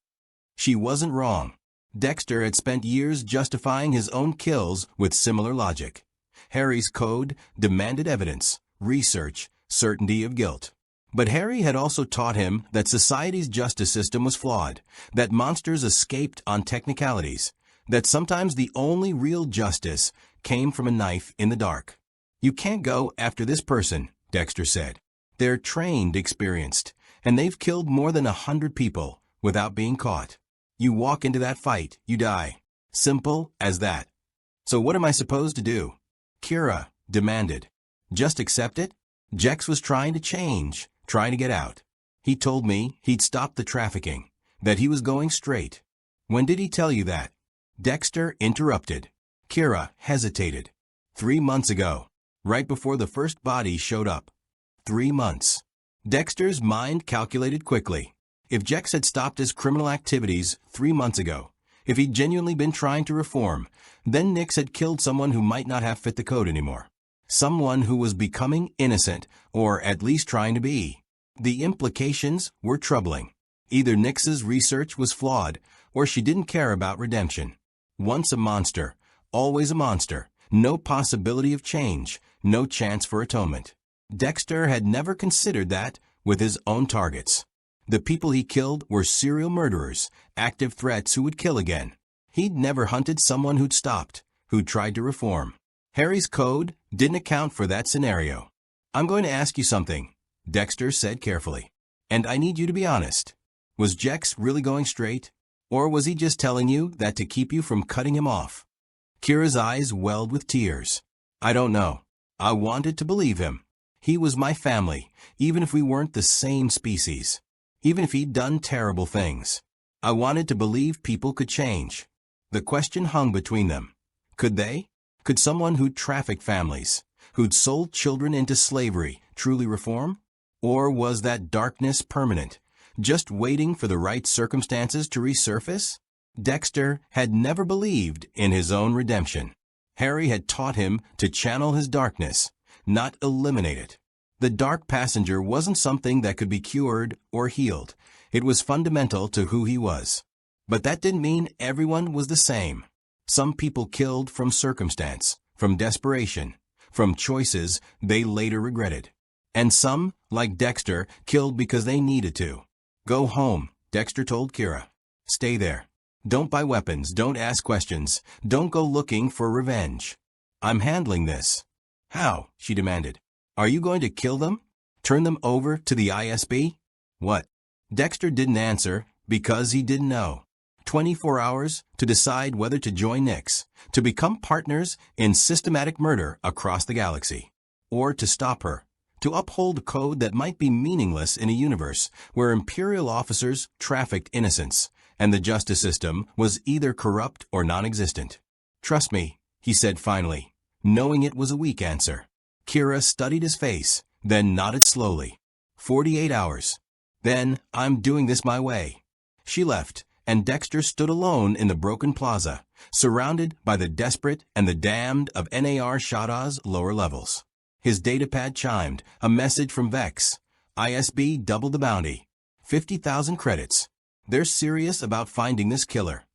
A: She wasn't wrong. Dexter had spent years justifying his own kills with similar logic. Harry's code demanded evidence, research, certainty of guilt. But Harry had also taught him that society's justice system was flawed, that monsters escaped on technicalities, that sometimes the only real justice came from a knife in the dark. "You can't go after this person," Dexter said. "They're trained, experienced, and they've killed more than 100 people without being caught. You walk into that fight, you die. Simple as that." "So what am I supposed to do?" Kira demanded. "Just accept it?" Jex was trying to change, trying to get out. "He told me he'd stop the trafficking, that he was going straight." "When did he tell you that?" Dexter interrupted. Kira hesitated. 3 months ago, right before the first body showed up. 3 months. Dexter's mind calculated quickly. If Jex had stopped his criminal activities 3 months ago, if he'd genuinely been trying to reform, then Nix had killed someone who might not have fit the code anymore. Someone who was becoming innocent, or at least trying to be. The implications were troubling. Either Nix's research was flawed, or she didn't care about redemption. Once a monster, always a monster. No possibility of change, no chance for atonement. Dexter had never considered that with his own targets. The people he killed were serial murderers, active threats who would kill again. He'd never hunted someone who'd stopped, who'd tried to reform. Harry's code didn't account for that scenario. "I'm going to ask you something," Dexter said carefully. "And I need you to be honest. Was Jex really going straight? Or was he just telling you that to keep you from cutting him off?" Kira's eyes welled with tears. "I don't know. I wanted to believe him. He was my family, even if we weren't the same species. Even if he'd done terrible things. I wanted to believe people could change." The question hung between them. Could they? Could someone who'd trafficked families, who'd sold children into slavery, truly reform? Or was that darkness permanent, just waiting for the right circumstances to resurface? Dexter had never believed in his own redemption. Harry had taught him to channel his darkness, not eliminate it. The dark passenger wasn't something that could be cured or healed. It was fundamental to who he was. But that didn't mean everyone was the same. Some people killed from circumstance, from desperation, from choices they later regretted. And some, like Dexter, killed because they needed to. "Go home," Dexter told Kira. "Stay there. Don't buy weapons, don't ask questions, don't go looking for revenge. I'm handling this." "How?" she demanded. "Are you going to kill them? Turn them over to the ISB?" "What?" Dexter didn't answer because he didn't know. 24 hours to decide whether to join Nix, to become partners in systematic murder across the galaxy, or to stop her, to uphold a code that might be meaningless in a universe where Imperial officers trafficked innocents, and the justice system was either corrupt or non-existent. "Trust me," he said finally, knowing it was a weak answer. Kira studied his face, then nodded slowly. 48 hours. Then, "I'm doing this my way." She left, and Dexter stood alone in the broken plaza, surrounded by the desperate and the damned of NAR Shadow's lower levels. His datapad chimed, a message from Vex. "ISB doubled the bounty. 50,000 credits. They're serious about finding this killer."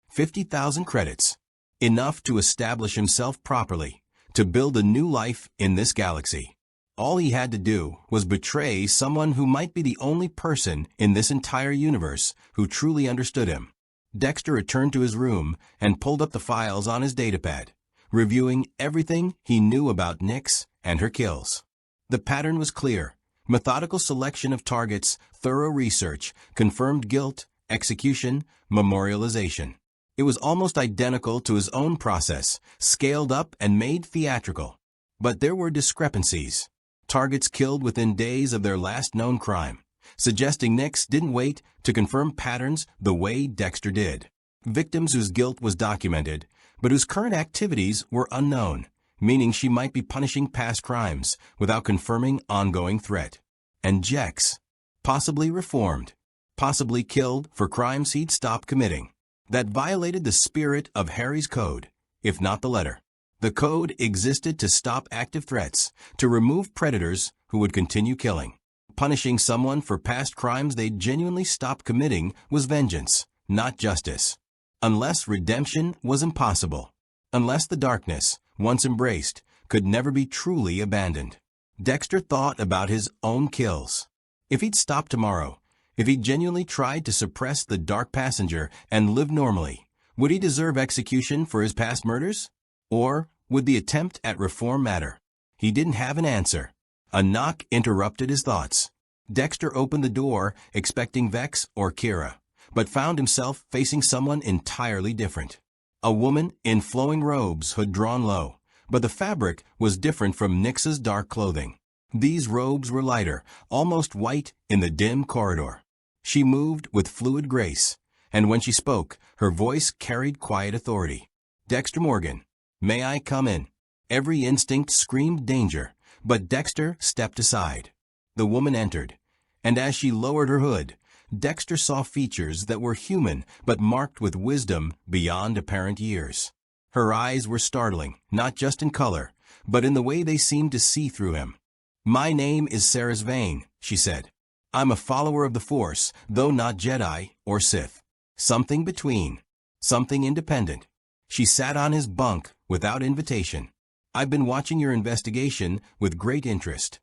A: 50,000 credits. Enough to establish himself properly, to build a new life in this galaxy. All he had to do was betray someone who might be the only person in this entire universe who truly understood him. Dexter returned to his room and pulled up the files on his datapad, reviewing everything he knew about Nix and her kills. The pattern was clear. Methodical selection of targets, thorough research, confirmed guilt, execution, memorialization. It was almost identical to his own process, scaled up and made theatrical. But there were discrepancies. Targets killed within days of their last known crime, suggesting Nix didn't wait to confirm patterns the way Dexter did. Victims whose guilt was documented, but whose current activities were unknown, meaning she might be punishing past crimes without confirming ongoing threat. And Jex, possibly reformed, possibly killed for crimes he'd stopped committing. that violated the spirit of Harry's code, if not the letter. The code existed to stop active threats, to remove predators who would continue killing. Punishing someone for past crimes they genuinely stopped committing was vengeance, not justice. Unless redemption was impossible. Unless the darkness, once embraced, could never be truly abandoned. Dexter thought about his own kills. If he'd stopped tomorrow, if he genuinely tried to suppress the dark passenger and live normally, would he deserve execution for his past murders? Or would the attempt at reform matter? He didn't have an answer. A knock interrupted his thoughts. Dexter opened the door, expecting Vex or Kira, but found himself facing someone entirely different. A woman in flowing robes, hood drawn low, but the fabric was different from Nyx's dark clothing. These robes were lighter, almost white in the dim corridor. She moved with fluid grace, and when she spoke, her voice carried quiet authority. "Dexter Morgan, may I come in?" Every instinct screamed danger, but Dexter stepped aside. The woman entered, and as she lowered her hood, Dexter saw features that were human but marked with wisdom beyond apparent years. Her eyes were startling, not just in color, but in the way they seemed to see through him. "My name is Sarah Vane," she said. "I'm a follower of the Force, though not Jedi or Sith. Something between. Something independent." She sat on his bunk without invitation. "I've been watching your investigation with great interest."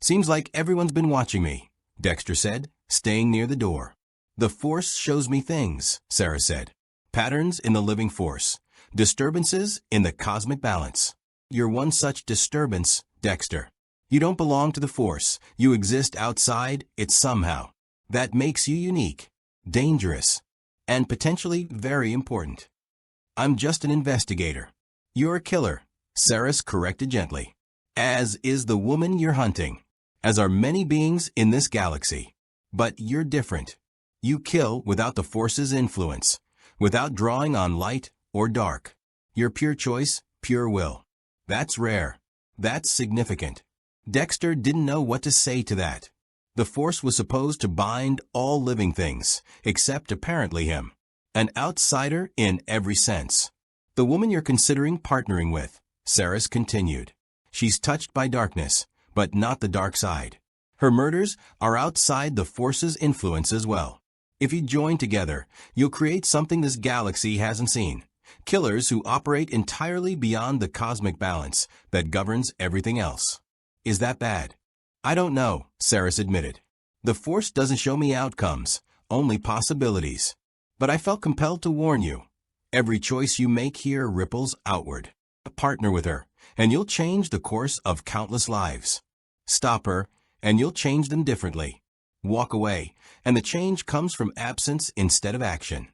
A: "Seems like everyone's been watching me," Dexter said, staying near the door. "The Force shows me things," Sarah said. "Patterns in the living force. Disturbances in the cosmic balance. You're one such disturbance, Dexter. You don't belong to the Force. You exist outside it somehow. That makes you unique, dangerous, and potentially very important." "I'm just an investigator." "You're a killer," Sarah corrected gently. "As is the woman you're hunting. As are many beings in this galaxy. But you're different. You kill without the Force's influence, without drawing on light or dark. You're pure choice, pure will. That's rare. That's significant." Dexter didn't know what to say to that. The Force was supposed to bind all living things, except apparently him. An outsider in every sense. "The woman you're considering partnering with," Sarah continued. "She's touched by darkness, but not the dark side. Her murders are outside the Force's influence as well. If you join together, you'll create something this galaxy hasn't seen. Killers who operate entirely beyond the cosmic balance that governs everything else." "Is that bad?" "I don't know," Sarah admitted. "The Force doesn't show me outcomes, only possibilities. But I felt compelled to warn you. Every choice you make here ripples outward. Partner with her, and you'll change the course of countless lives. Stop her, and you'll change them differently. Walk away, and the change comes from absence instead of action."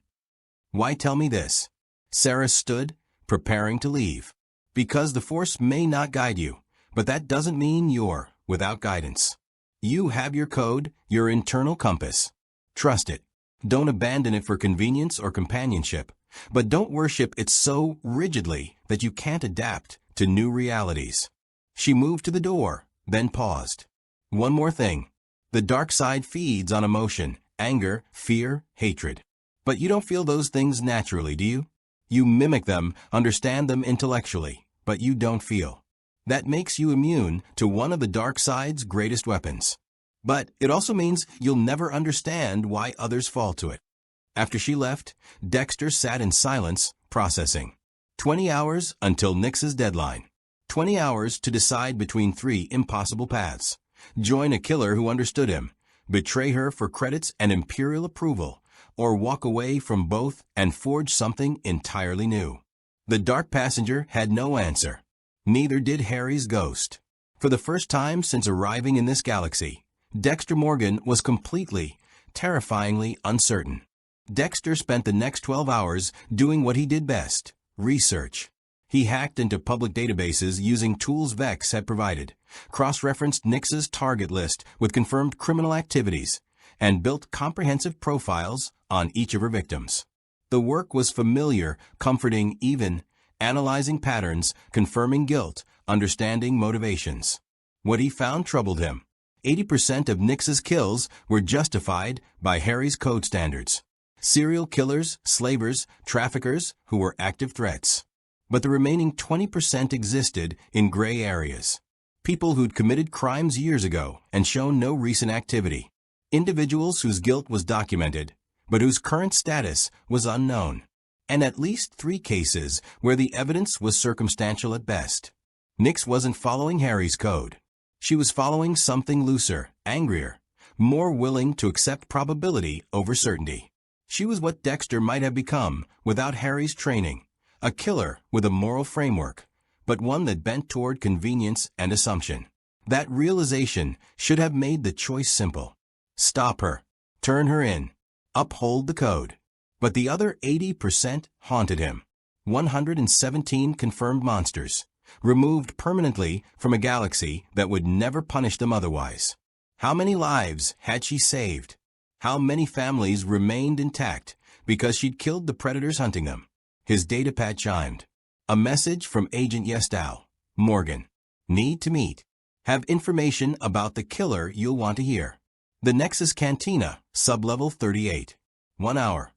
A: "Why tell me this?" Sarah stood, preparing to leave. "Because the Force may not guide you, but that doesn't mean you're without guidance. You have your code, your internal compass. Trust it. Don't abandon it for convenience or companionship, but don't worship it so rigidly that you can't adapt to new realities." She moved to the door, then paused. "One more thing. The dark side feeds on emotion, anger, fear, hatred. But you don't feel those things naturally, do you? You mimic them, understand them intellectually, but you don't feel. That makes you immune to one of the dark side's greatest weapons. But it also means you'll never understand why others fall to it." After she left, Dexter sat in silence, processing. 20 hours until Nyx's deadline. 20 hours to decide between 3 impossible paths. Join a killer who understood him, betray her for credits and imperial approval, or walk away from both and forge something entirely new. The dark passenger had no answer. Neither did Harry's ghost. For the first time since arriving in this galaxy, Dexter Morgan was completely, terrifyingly uncertain. Dexter spent the next 12 hours doing what he did best, research. He hacked into public databases using tools Vex had provided, cross-referenced Nyx's target list with confirmed criminal activities, and built comprehensive profiles on each of her victims. The work was familiar, comforting, even, analyzing patterns, confirming guilt, understanding motivations. What he found troubled him. 80% of Nyx's kills were justified by Harry's code standards. serial killers, slavers, traffickers who were active threats. But the remaining 20% existed in gray areas. People who'd committed crimes years ago and shown no recent activity. Individuals whose guilt was documented, but whose current status was unknown. And at least 3 cases where the evidence was circumstantial at best. Nix wasn't following Harry's code. She was following something looser, angrier, more willing to accept probability over certainty. She was what Dexter might have become without Harry's training, a killer with a moral framework, but one that bent toward convenience and assumption. That realization should have made the choice simple. Stop her. Turn her in. Uphold the code. But the other 80% haunted him. 117 confirmed monsters, removed permanently from a galaxy that would never punish them otherwise. How many lives had she saved? How many families remained intact because she'd killed the predators hunting them? His datapad chimed. A message from Agent Yestal. Morgan. Need to meet. Have information about the killer you'll want to hear. The Nexus Cantina, sublevel 38. 1 hour.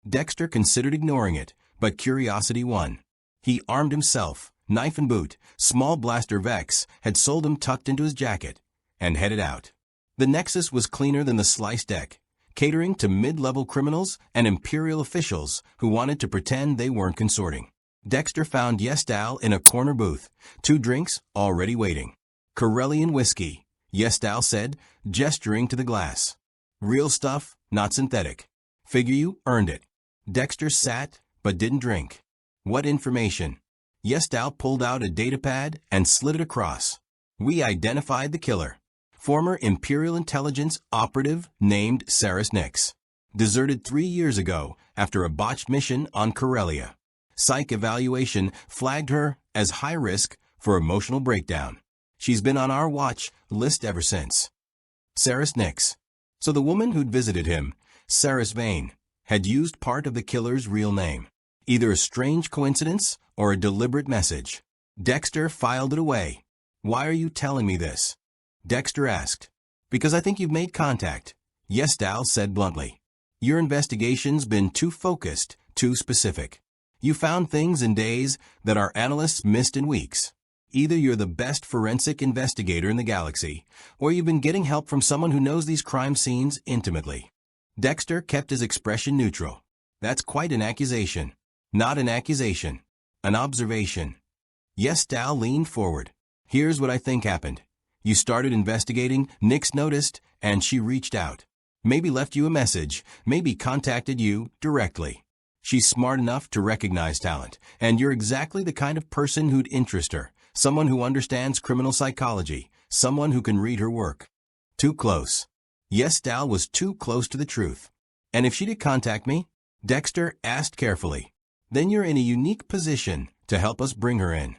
A: Dexter considered ignoring it, but curiosity won. He armed himself, knife and boot, small blaster Vex had sold him tucked into his jacket, and headed out. The Nexus was cleaner than the slice deck, catering to mid-level criminals and Imperial officials who wanted to pretend they weren't consorting. Dexter found Yestal in a corner booth, 2 drinks already waiting. Corellian whiskey, Yestal said, gesturing to the glass. Real stuff, not synthetic. Figure you earned it. Dexter sat, but didn't drink. What information? Yestal pulled out a datapad and slid it across. We identified the killer. Former Imperial Intelligence operative named Saris Nix. Deserted 3 years ago after a botched mission on Corellia. Psych evaluation flagged her as high risk for emotional breakdown. She's been on our watch list ever since. Saris Nix. So the woman who'd visited him, Saris Vane, had used part of the killer's real name. Either a strange coincidence or a deliberate message. Dexter filed it away. Why are you telling me this? Dexter asked. Because I think you've made contact, Yestal said bluntly. Your investigation's been too focused, too specific. You found things in days that our analysts missed in weeks. Either you're the best forensic investigator in the galaxy, or you've been getting help from someone who knows these crime scenes intimately. Dexter kept his expression neutral. That's quite an accusation. Not an accusation. An observation. Yestal leaned forward. Here's what I think happened. You started investigating, Nix noticed, and she reached out. Maybe left you a message, maybe contacted you directly. She's smart enough to recognize talent, and you're exactly the kind of person who'd interest her. Someone who understands criminal psychology, someone who can read her work. Too close. Yestal was too close to the truth. And if she did contact me, Dexter asked carefully, then you're in a unique position to help us bring her in.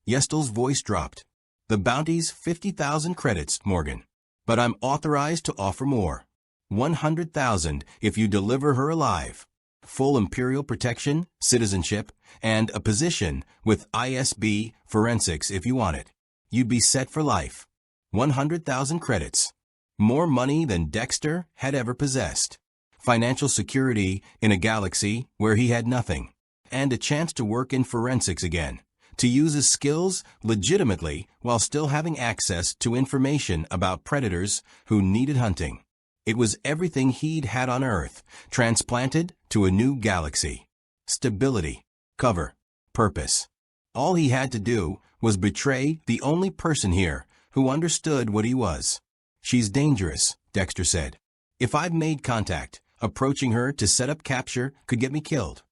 A: Yestal's voice dropped. The bounty's 50,000 credits, Morgan. But I'm authorized to offer more. 100,000 if you deliver her alive. Full Imperial protection, citizenship, and a position with ISB forensics if you want it. You'd be set for life. 100,000 credits. More money than Dexter had ever possessed. Financial security in a galaxy where he had nothing. And a chance to work in forensics again. To use his skills legitimately while still having access to information about predators who needed hunting. It was everything he'd had on Earth, transplanted to a new galaxy. Stability, cover, purpose. All he had to do was betray the only person here who understood what he was. She's dangerous, Dexter said. If I've made contact, approaching her to set up capture could get me killed.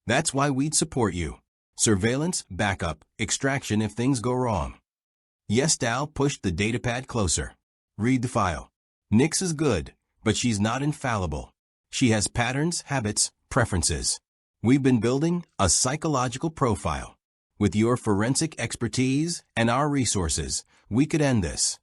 A: That's why we'd support you. Surveillance, backup, extraction if things go wrong. Yestal pushed the datapad closer. Read the file. Nix is good, but she's not infallible. She has patterns, habits, preferences. We've been building a psychological profile. With your forensic expertise and our resources, we could end this.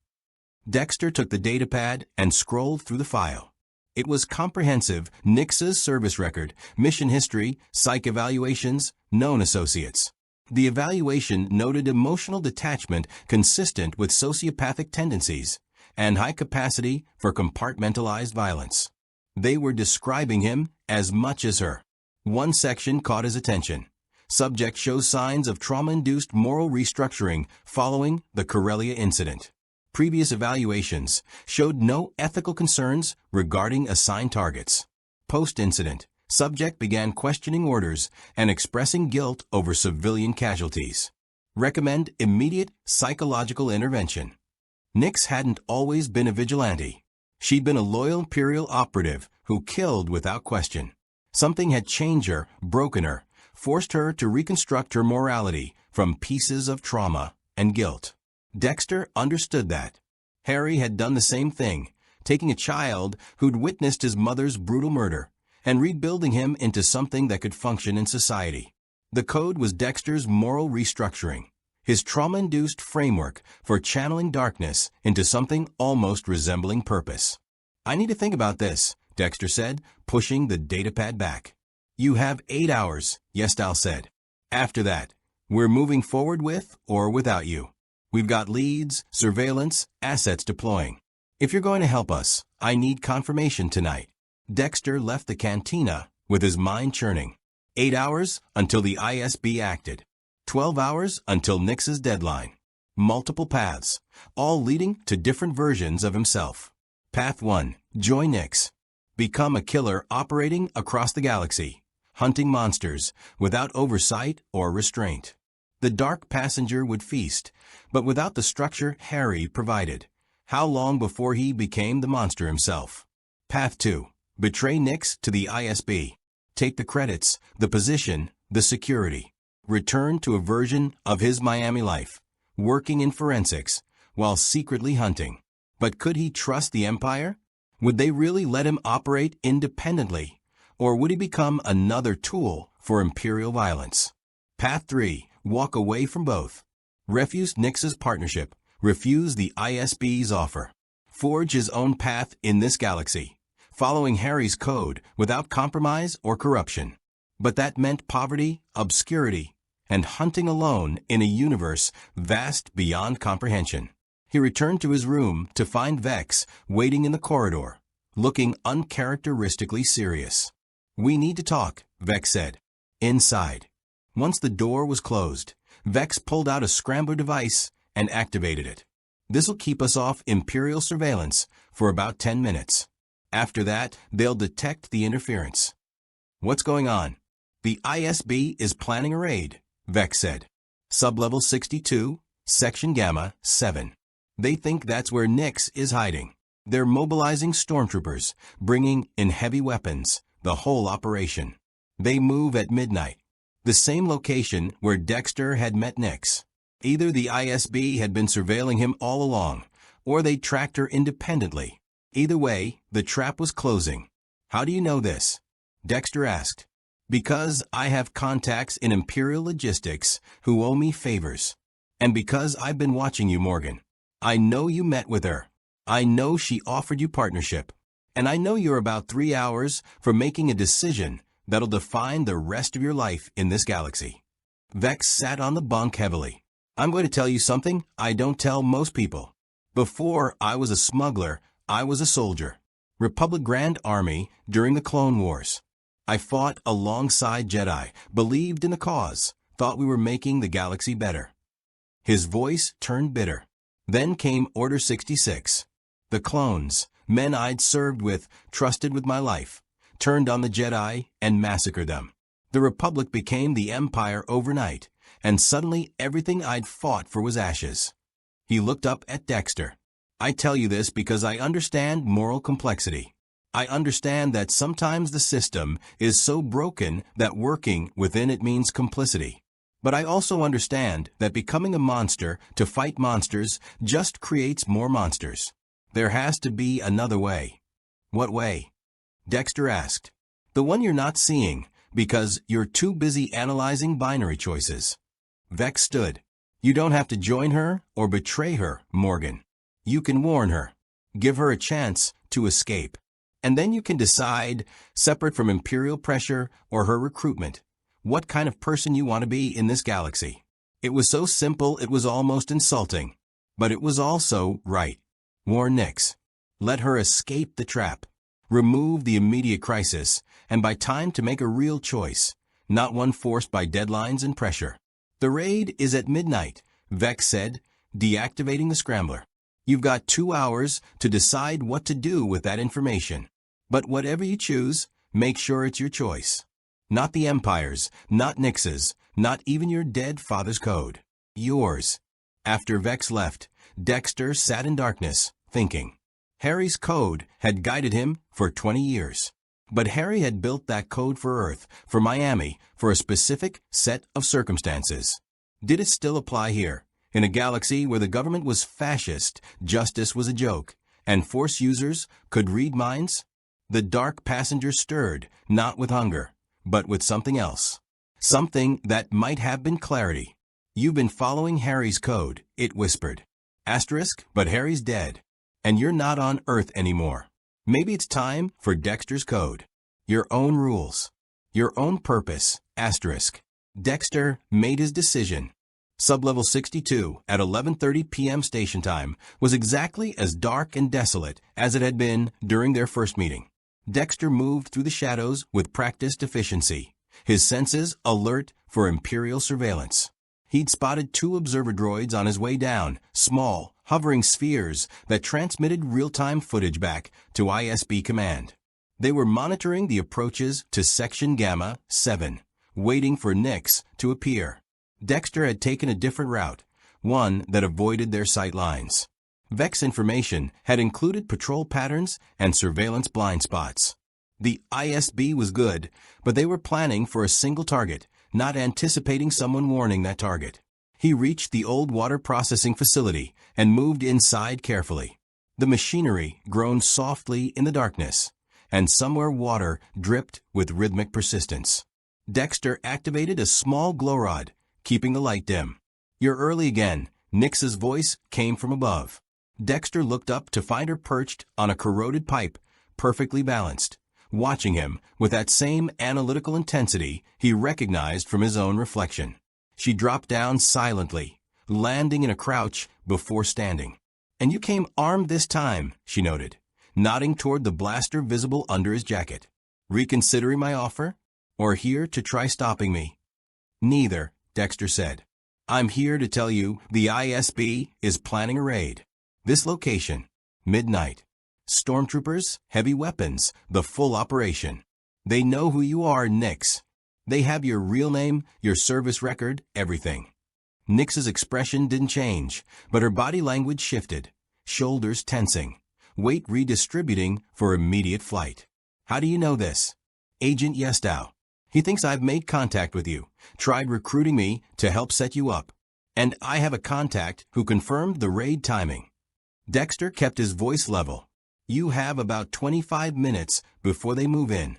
A: Dexter took the datapad and scrolled through the file. It was comprehensive. Nix's service record, mission history, psych evaluations, known associates. The evaluation noted emotional detachment consistent with sociopathic tendencies and high capacity for compartmentalized violence. They were describing him as much as her. One section caught his attention. Subject shows signs of trauma-induced moral restructuring following the Corellia incident. Previous evaluations showed no ethical concerns regarding assigned targets. Post-incident, subject began questioning orders and expressing guilt over civilian casualties. Recommend immediate psychological intervention. Nix hadn't always been a vigilante. She'd been a loyal Imperial operative who killed without question. Something had changed her, broken her, forced her to reconstruct her morality from pieces of trauma and guilt. Dexter understood that. Harry had done the same thing, taking a child who'd witnessed his mother's brutal murder and rebuilding him into something that could function in society. The code was Dexter's moral restructuring, his trauma-induced framework for channeling darkness into something almost resembling purpose. "I need to think about this," Dexter said, pushing the datapad back. "You have 8 hours," Yestal said. "After that, we're moving forward with or without you. We've got leads, surveillance, assets deploying. If you're going to help us, I need confirmation tonight." Dexter left the cantina with his mind churning. 8 hours until the ISB acted. 12 hours until Nix's deadline. Multiple paths, all leading to different versions of himself. Path 1. Join Nix. Become a killer operating across the galaxy, hunting monsters without oversight or restraint. The dark passenger would feast, but without the structure Harry provided. How long before he became the monster himself? Path 2. Betray Nix to the ISB. Take the credits, the position, the security. Return to a version of his Miami life, working in forensics, while secretly hunting. But could he trust the Empire? Would they really let him operate independently? Or would he become another tool for Imperial violence? Path 3. Walk away from both. Refuse Nix's partnership. Refuse the ISB's offer. Forge his own path in this galaxy, following Harry's code without compromise or corruption. But that meant poverty, obscurity, and hunting alone in a universe vast beyond comprehension. He returned to his room to find Vex waiting in the corridor, looking uncharacteristically serious. "We need to talk," Vex said. Inside. Once the door was closed, Vex pulled out a scrambler device and activated it. "This'll keep us off Imperial surveillance for about 10 minutes. After that, they'll detect the interference." "What's going on?" "The ISB is planning a raid," Vex said. "Sublevel 62, Section Gamma 7. They think that's where Nix is hiding. They're mobilizing stormtroopers, bringing in heavy weapons, the whole operation. They move at midnight, the same location where Dexter had met Nix. Either the ISB had been surveilling him all along, or they tracked her independently. Either way, the trap was closing." "How do you know this?" Dexter asked. "Because I have contacts in Imperial logistics who owe me favors. And because I've been watching you, Morgan. I know you met with her. I know she offered you partnership. And I know you're about 3 hours from making a decision that'll define the rest of your life in this galaxy." Vex sat on the bunk heavily. "I'm going to tell you something I don't tell most people. Before I was a smuggler, I was a soldier. Republic Grand Army during the Clone Wars. I fought alongside Jedi, believed in the cause, thought we were making the galaxy better." His voice turned bitter. Then came Order 66. The clones, men I'd served with, trusted with my life, turned on the Jedi and massacred them. The Republic became the Empire overnight, and suddenly everything I'd fought for was ashes. He looked up at Dexter. "I tell you this because I understand moral complexity. I understand that sometimes the system is so broken that working within it means complicity. But I also understand that becoming a monster to fight monsters just creates more monsters. There has to be another way." "What way?" Dexter asked. "The one you're not seeing, because you're too busy analyzing binary choices." Vex stood. "You don't have to join her or betray her, Morgan. You can warn her, give her a chance to escape. And then you can decide, separate from Imperial pressure or her recruitment, what kind of person you want to be in this galaxy." It was so simple it was almost insulting. But it was also right. Warn Nix. Let her escape the trap. remove the immediate crisis, and buy time to make a real choice, not one forced by deadlines and pressure. The raid is at midnight, Vex said, deactivating the scrambler. You've got 2 hours to decide what to do with that information. But whatever you choose, make sure it's your choice. Not the Empire's, not Nyx's, not even your dead father's code. Yours. After Vex left, Dexter sat in darkness, thinking. Harry's code had guided him for 20 years. But Harry had built that code for Earth, for Miami, for a specific set of circumstances. Did it still apply here, in a galaxy where the government was fascist, justice was a joke, and Force users could read minds? The dark passenger stirred, not with hunger, but with something else. Something that might have been clarity. You've been following Harry's code, it whispered. Asterisk, but Harry's dead. And you're not on Earth anymore. Maybe it's time for Dexter's code. Your own rules. Your own purpose, asterisk. Dexter made his decision. Sublevel 62 at 11:30 p.m. station time was exactly as dark and desolate as it had been during their first meeting. Dexter moved through the shadows with practiced efficiency, his senses alert for Imperial surveillance. He'd spotted 2 observer droids on his way down, small, hovering spheres that transmitted real-time footage back to ISB command. They were monitoring the approaches to Section Gamma 7, waiting for Nyx to appear. Dexter had taken a different route, one that avoided their sight lines. Vex information had included patrol patterns and surveillance blind spots. The ISB was good, but they were planning for a single target, not anticipating someone warning that target. He reached the old water processing facility and moved inside carefully. The machinery groaned softly in the darkness, and somewhere water dripped with rhythmic persistence. Dexter activated a small glow rod, keeping the light dim. "You're early again," Nyx's voice came from above. Dexter looked up to find her perched on a corroded pipe, perfectly balanced, watching him with that same analytical intensity he recognized from his own reflection. She dropped down silently, landing in a crouch before standing. "And you came armed this time," she noted, nodding toward the blaster visible under his jacket. "Reconsidering my offer? Or here to try stopping me?" "Neither," Dexter said. "I'm here to tell you the ISB is planning a raid. This location, midnight. Stormtroopers, heavy weapons, the full operation. They know who you are, Nyx. They have your real name, your service record, everything." Nyx's expression didn't change, but her body language shifted, shoulders tensing, weight redistributing for immediate flight. "How do you know this?" "Agent Yestow. He thinks I've made contact with you, tried recruiting me to help set you up. And I have a contact who confirmed the raid timing." Dexter kept his voice level. "You have about 25 minutes before they move in.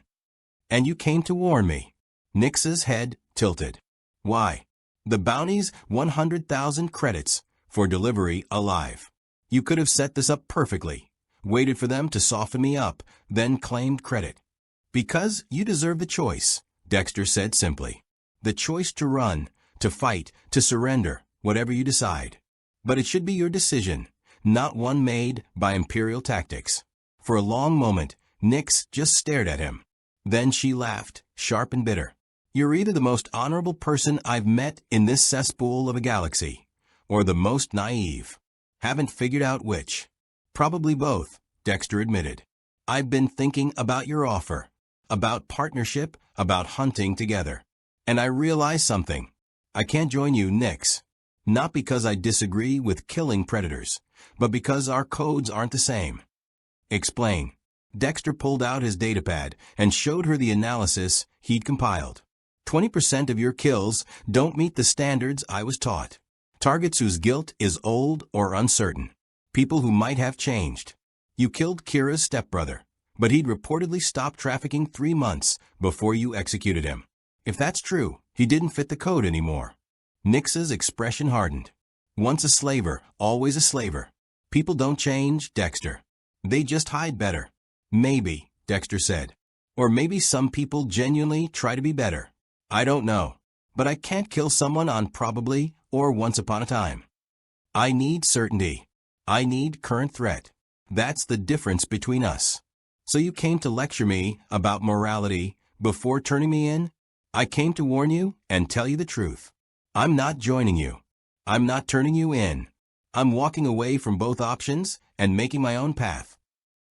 A: And you came to warn me." Nyx's head tilted. "Why?" "The bounty's 100,000 credits for delivery alive. You could have set this up perfectly, waited for them to soften me up, then claimed credit." "Because you deserve the choice," Dexter said simply. "The choice to run, to fight, to surrender, whatever you decide. But it should be your decision, not one made by Imperial tactics." For a long moment, Nyx just stared at him. Then she laughed, sharp and bitter. "You're either the most honorable person I've met in this cesspool of a galaxy, or the most naive. Haven't figured out which." "Probably both," Dexter admitted. "I've been thinking about your offer, about partnership, about hunting together. And I realize something. I can't join you, Nyx. Not because I disagree with killing predators, but because our codes aren't the same." "Explain." Dexter pulled out his datapad and showed her the analysis he'd compiled. 20% of your kills don't meet the standards I was taught. Targets whose guilt is old or uncertain. People who might have changed. You killed Kira's stepbrother, but he'd reportedly stopped trafficking 3 months before you executed him. If that's true, he didn't fit the code anymore. Nyx's expression hardened. "Once a slaver, always a slaver. People don't change, Dexter. They just hide better." "Maybe," Dexter said. "Or maybe some people genuinely try to be better. I don't know. But I can't kill someone on probably or once upon a time. I need certainty. I need current threat. That's the difference between us." So you came to lecture me about morality before turning me in? I came to warn you and tell you the truth. I'm not joining you. I'm not turning you in. I'm walking away from both options and making my own path.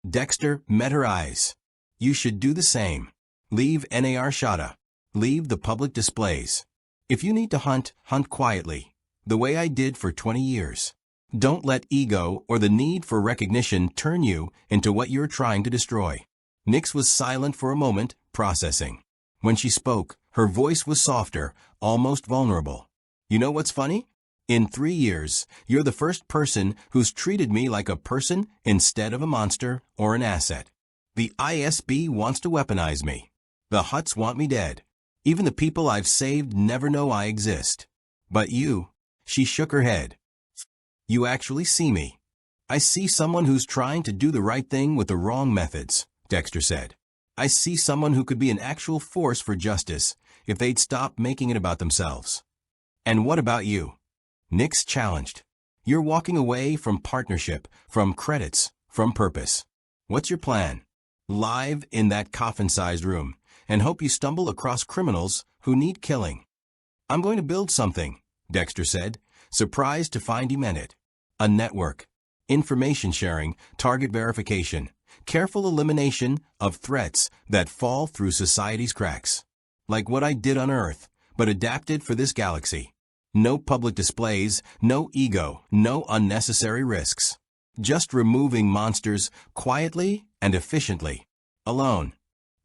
A: Dexter met her eyes. You should do the same. Leave NAR Shada. Leave the public displays. If you need to hunt, hunt quietly, the way I did for 20 years. Don't let ego or the need for recognition turn you into what you're trying to destroy. Nyx was silent for a moment, processing. When she spoke, her voice was softer, almost vulnerable. You know what's funny? In 3 years, you're the first person who's treated me like a person instead of a monster or an asset. The ISB wants to weaponize me. The Hutts want me dead. Even the people I've saved never know I exist. But you, she shook her head. You actually see me. I see someone who's trying to do the right thing with the wrong methods, Dexter said. I see someone who could be an actual force for justice if they'd stop making it about themselves. And what about you? Nyx challenged. You're walking away from partnership, from credits, from purpose. What's your plan? Live in that coffin-sized room, and hope you stumble across criminals who need killing. I'm going to build something, Dexter said, surprised to find he meant it. A network. Information sharing, target verification, careful elimination of threats that fall through society's cracks. Like what I did on Earth, but adapted for this galaxy. No public displays, no ego, no unnecessary risks. Just removing monsters quietly and efficiently. Alone.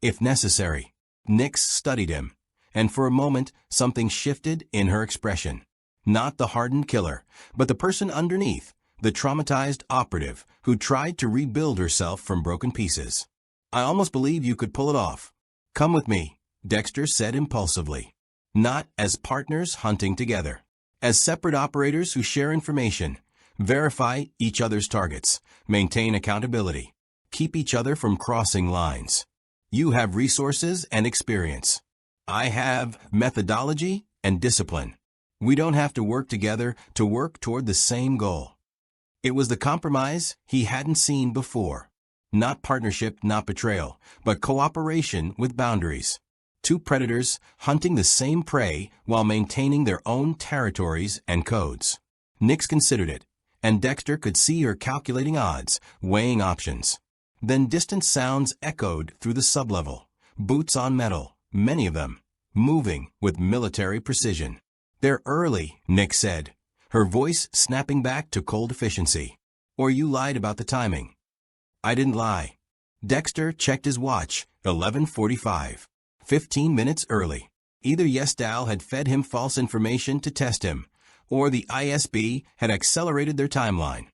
A: If necessary. Nyx studied him, and for a moment something shifted in her expression. Not the hardened killer, but the person underneath, the traumatized operative who tried to rebuild herself from broken pieces. I almost believe you could pull it off. Come with me, Dexter said impulsively. Not as partners hunting together. As separate operators who share information, verify each other's targets, maintain accountability, keep each other from crossing lines. You have resources and experience. I have methodology and discipline. We don't have to work together to work toward the same goal. It was the compromise he hadn't seen before. Not partnership, not betrayal, but cooperation with boundaries. Two predators hunting the same prey while maintaining their own territories and codes. Nyx considered it, and Dexter could see her calculating odds, weighing options. Then distant sounds echoed through the sublevel. Boots on metal, many of them, moving with military precision. They're early, Nyx said, her voice snapping back to cold efficiency. Or you lied about the timing. I didn't lie. Dexter checked his watch, 11:45. 15 minutes early. Either Yestal had fed him false information to test him, or the ISB had accelerated their timeline.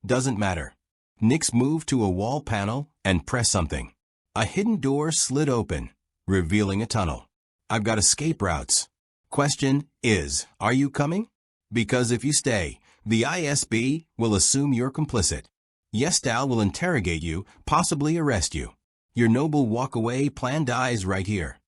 A: Doesn't matter. Nyx moved to a wall panel and pressed something. A hidden door slid open, revealing a tunnel. I've got escape routes. Question is, are you coming? Because if you stay, the ISB will assume you're complicit. Yestal will interrogate you, possibly arrest you. Your noble walk-away plan dies right here.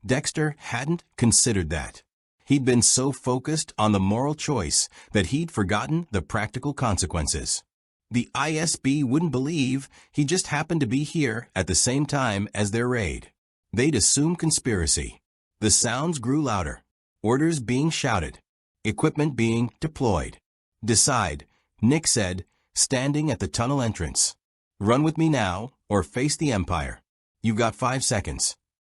A: Dexter hadn't considered that. He'd been so focused on the moral choice that he'd forgotten the practical consequences. The ISB wouldn't believe he just happened to be here at the same time as their raid. They'd assume conspiracy. The sounds grew louder. Orders being shouted. Equipment being deployed. Decide, Nyx said, standing at the tunnel entrance. Run with me now, or face the Empire. You've got 5 seconds.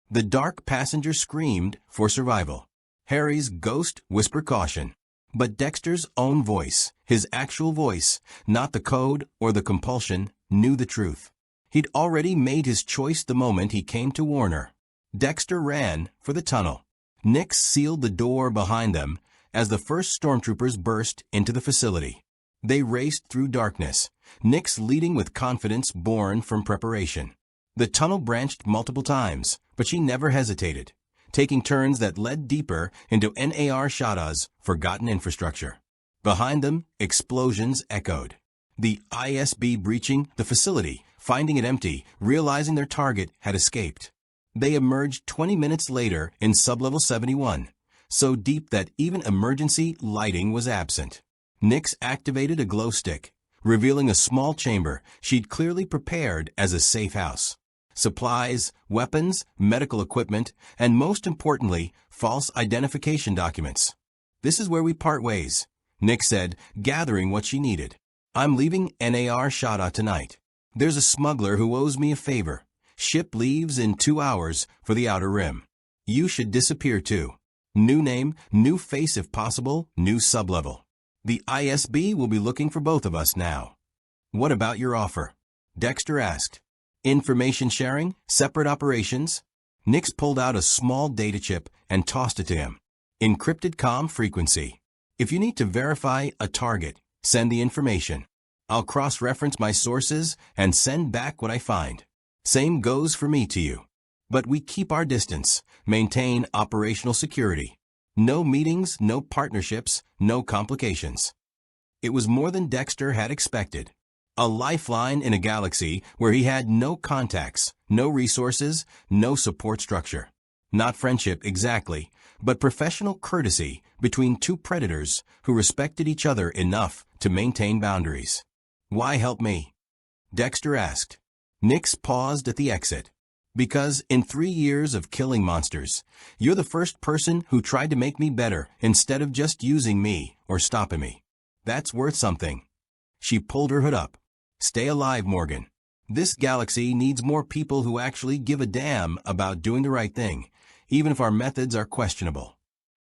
A: The dark passenger screamed for survival. Harry's ghost whispered caution. But Dexter's own voice, his actual voice, not the code or the compulsion, knew the truth. He'd already made his choice the moment he came to warn her. Dexter ran for the tunnel. Nyx sealed the door behind them as the first stormtroopers burst into the facility. They raced through darkness, Nyx leading with confidence born from preparation. The tunnel branched multiple times, but she never hesitated, taking turns that led deeper into NAR Shada's forgotten infrastructure. Behind them, explosions echoed. The ISB breaching the facility, finding it empty, realizing their target had escaped. They emerged 20 minutes later in sublevel 71, so deep that even emergency lighting was absent. Nyx activated a glow stick, revealing a small chamber she'd clearly prepared as a safe house. supplies, weapons, medical equipment, and most importantly, false identification documents. "This is where we part ways," Nick said, gathering what she needed. "I'm leaving NAR Shada tonight. There's a smuggler who owes me a favor. Ship leaves in 2 hours for the Outer Rim. You should disappear too. New name, new face if possible, new sublevel. The ISB will be looking for both of us now." "What about your offer?" Dexter asked. "Information sharing? Separate operations?" Nix pulled out a small data chip and tossed it to him. "Encrypted comm frequency. If you need to verify a target, send the information. I'll cross-reference my sources and send back what I find. Same goes for me to you. But we keep our distance, maintain operational security. No meetings, no partnerships, no complications." It was more than Dexter had expected. A lifeline in a galaxy where he had no contacts, no resources, no support structure. Not friendship exactly, but professional courtesy between two predators who respected each other enough to maintain boundaries. "Why help me?" Dexter asked. Nix paused at the exit. "Because in 3 years of killing monsters, you're the first person who tried to make me better instead of just using me or stopping me. That's worth something." She pulled her hood up. "Stay alive, Morgan. This galaxy needs more people who actually give a damn about doing the right thing, even if our methods are questionable."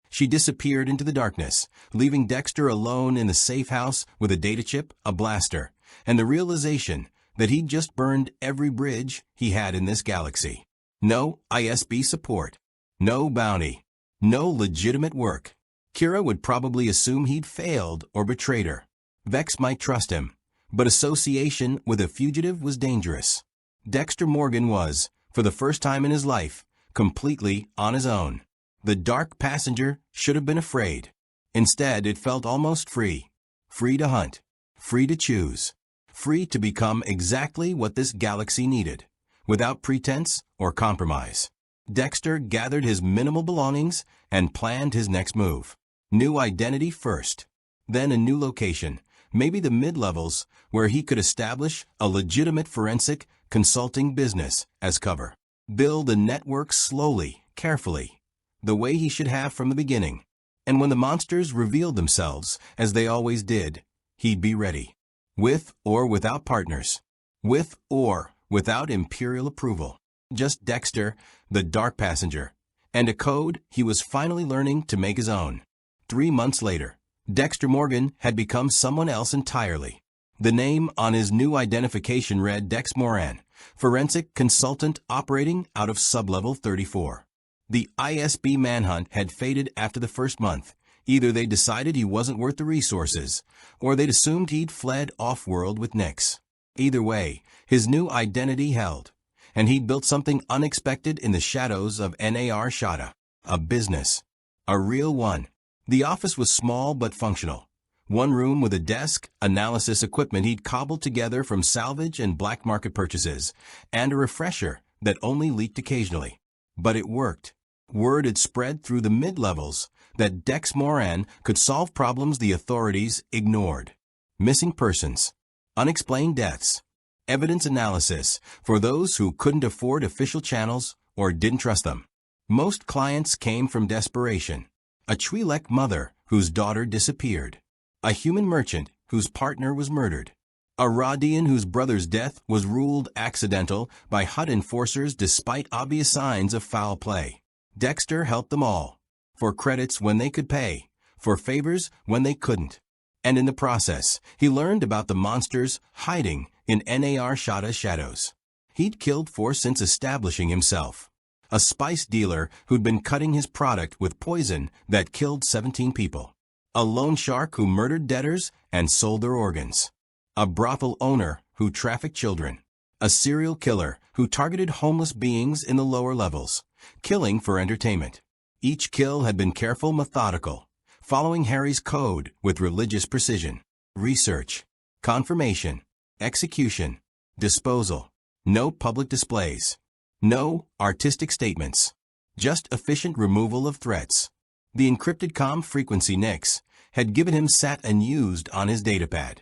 A: She disappeared into the darkness, leaving Dexter alone in the safe house with a data chip, a blaster, and the realization that he'd just burned every bridge he had in this galaxy. No ISB support. No bounty. No legitimate work. Kira would probably assume he'd failed or betrayed her. Vex might trust him, but association with a fugitive was dangerous. Dexter Morgan was, for the first time in his life, completely on his own. The dark passenger should have been afraid. Instead, it felt almost free. Free to hunt. Free to choose. Free to become exactly what this galaxy needed, without pretense or compromise. Dexter gathered his minimal belongings and planned his next move. New identity first. Then a new location, maybe the mid-levels, where he could establish a legitimate forensic consulting business as cover. Build a network slowly, carefully, the way he should have from the beginning. And when the monsters revealed themselves, as they always did, he'd be ready. With or without partners. With or without Imperial approval. Just Dexter, the dark passenger, and a code he was finally learning to make his own. 3 months later, Dexter Morgan had become someone else entirely. The name on his new identification read Dex Moran, forensic consultant operating out of sublevel 34. The ISB manhunt had faded after the first month. Either they decided he wasn't worth the resources, or they'd assumed he'd fled off-world with Nix. Either way, his new identity held, and he'd built something unexpected in the shadows of NAR Shada. A business. A real one. The office was small but functional. One room with a desk, analysis equipment he'd cobbled together from salvage and black market purchases, and a refresher that only leaked occasionally. But it worked. Word had spread through the mid-levels that Dex Moran could solve problems the authorities ignored. Missing persons, unexplained deaths, evidence analysis for those who couldn't afford official channels or didn't trust them. Most clients came from desperation. A Twi'lek mother whose daughter disappeared. A human merchant whose partner was murdered. A Radian whose brother's death was ruled accidental by HUD enforcers despite obvious signs of foul play. Dexter helped them all. For credits when they could pay. For favors when they couldn't. And in the process, he learned about the monsters hiding in NAR Shada's shadows. He'd killed 4 since establishing himself. A spice dealer who'd been cutting his product with poison that killed 17 people. A loan shark who murdered debtors and sold their organs. A brothel owner who trafficked children. A serial killer who targeted homeless beings in the lower levels, killing for entertainment. Each kill had been careful, methodical, following Harry's code with religious precision. Research, confirmation, execution, disposal. No public displays. No artistic statements. Just efficient removal of threats. The encrypted comm frequency Nix had given him sat unused on his datapad.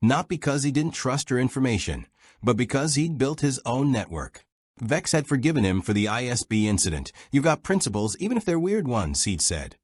A: Not because he didn't trust her information, but because he'd built his own network. Vex had forgiven him for the ISB incident. "You've got principles, even if they're weird ones," he'd said,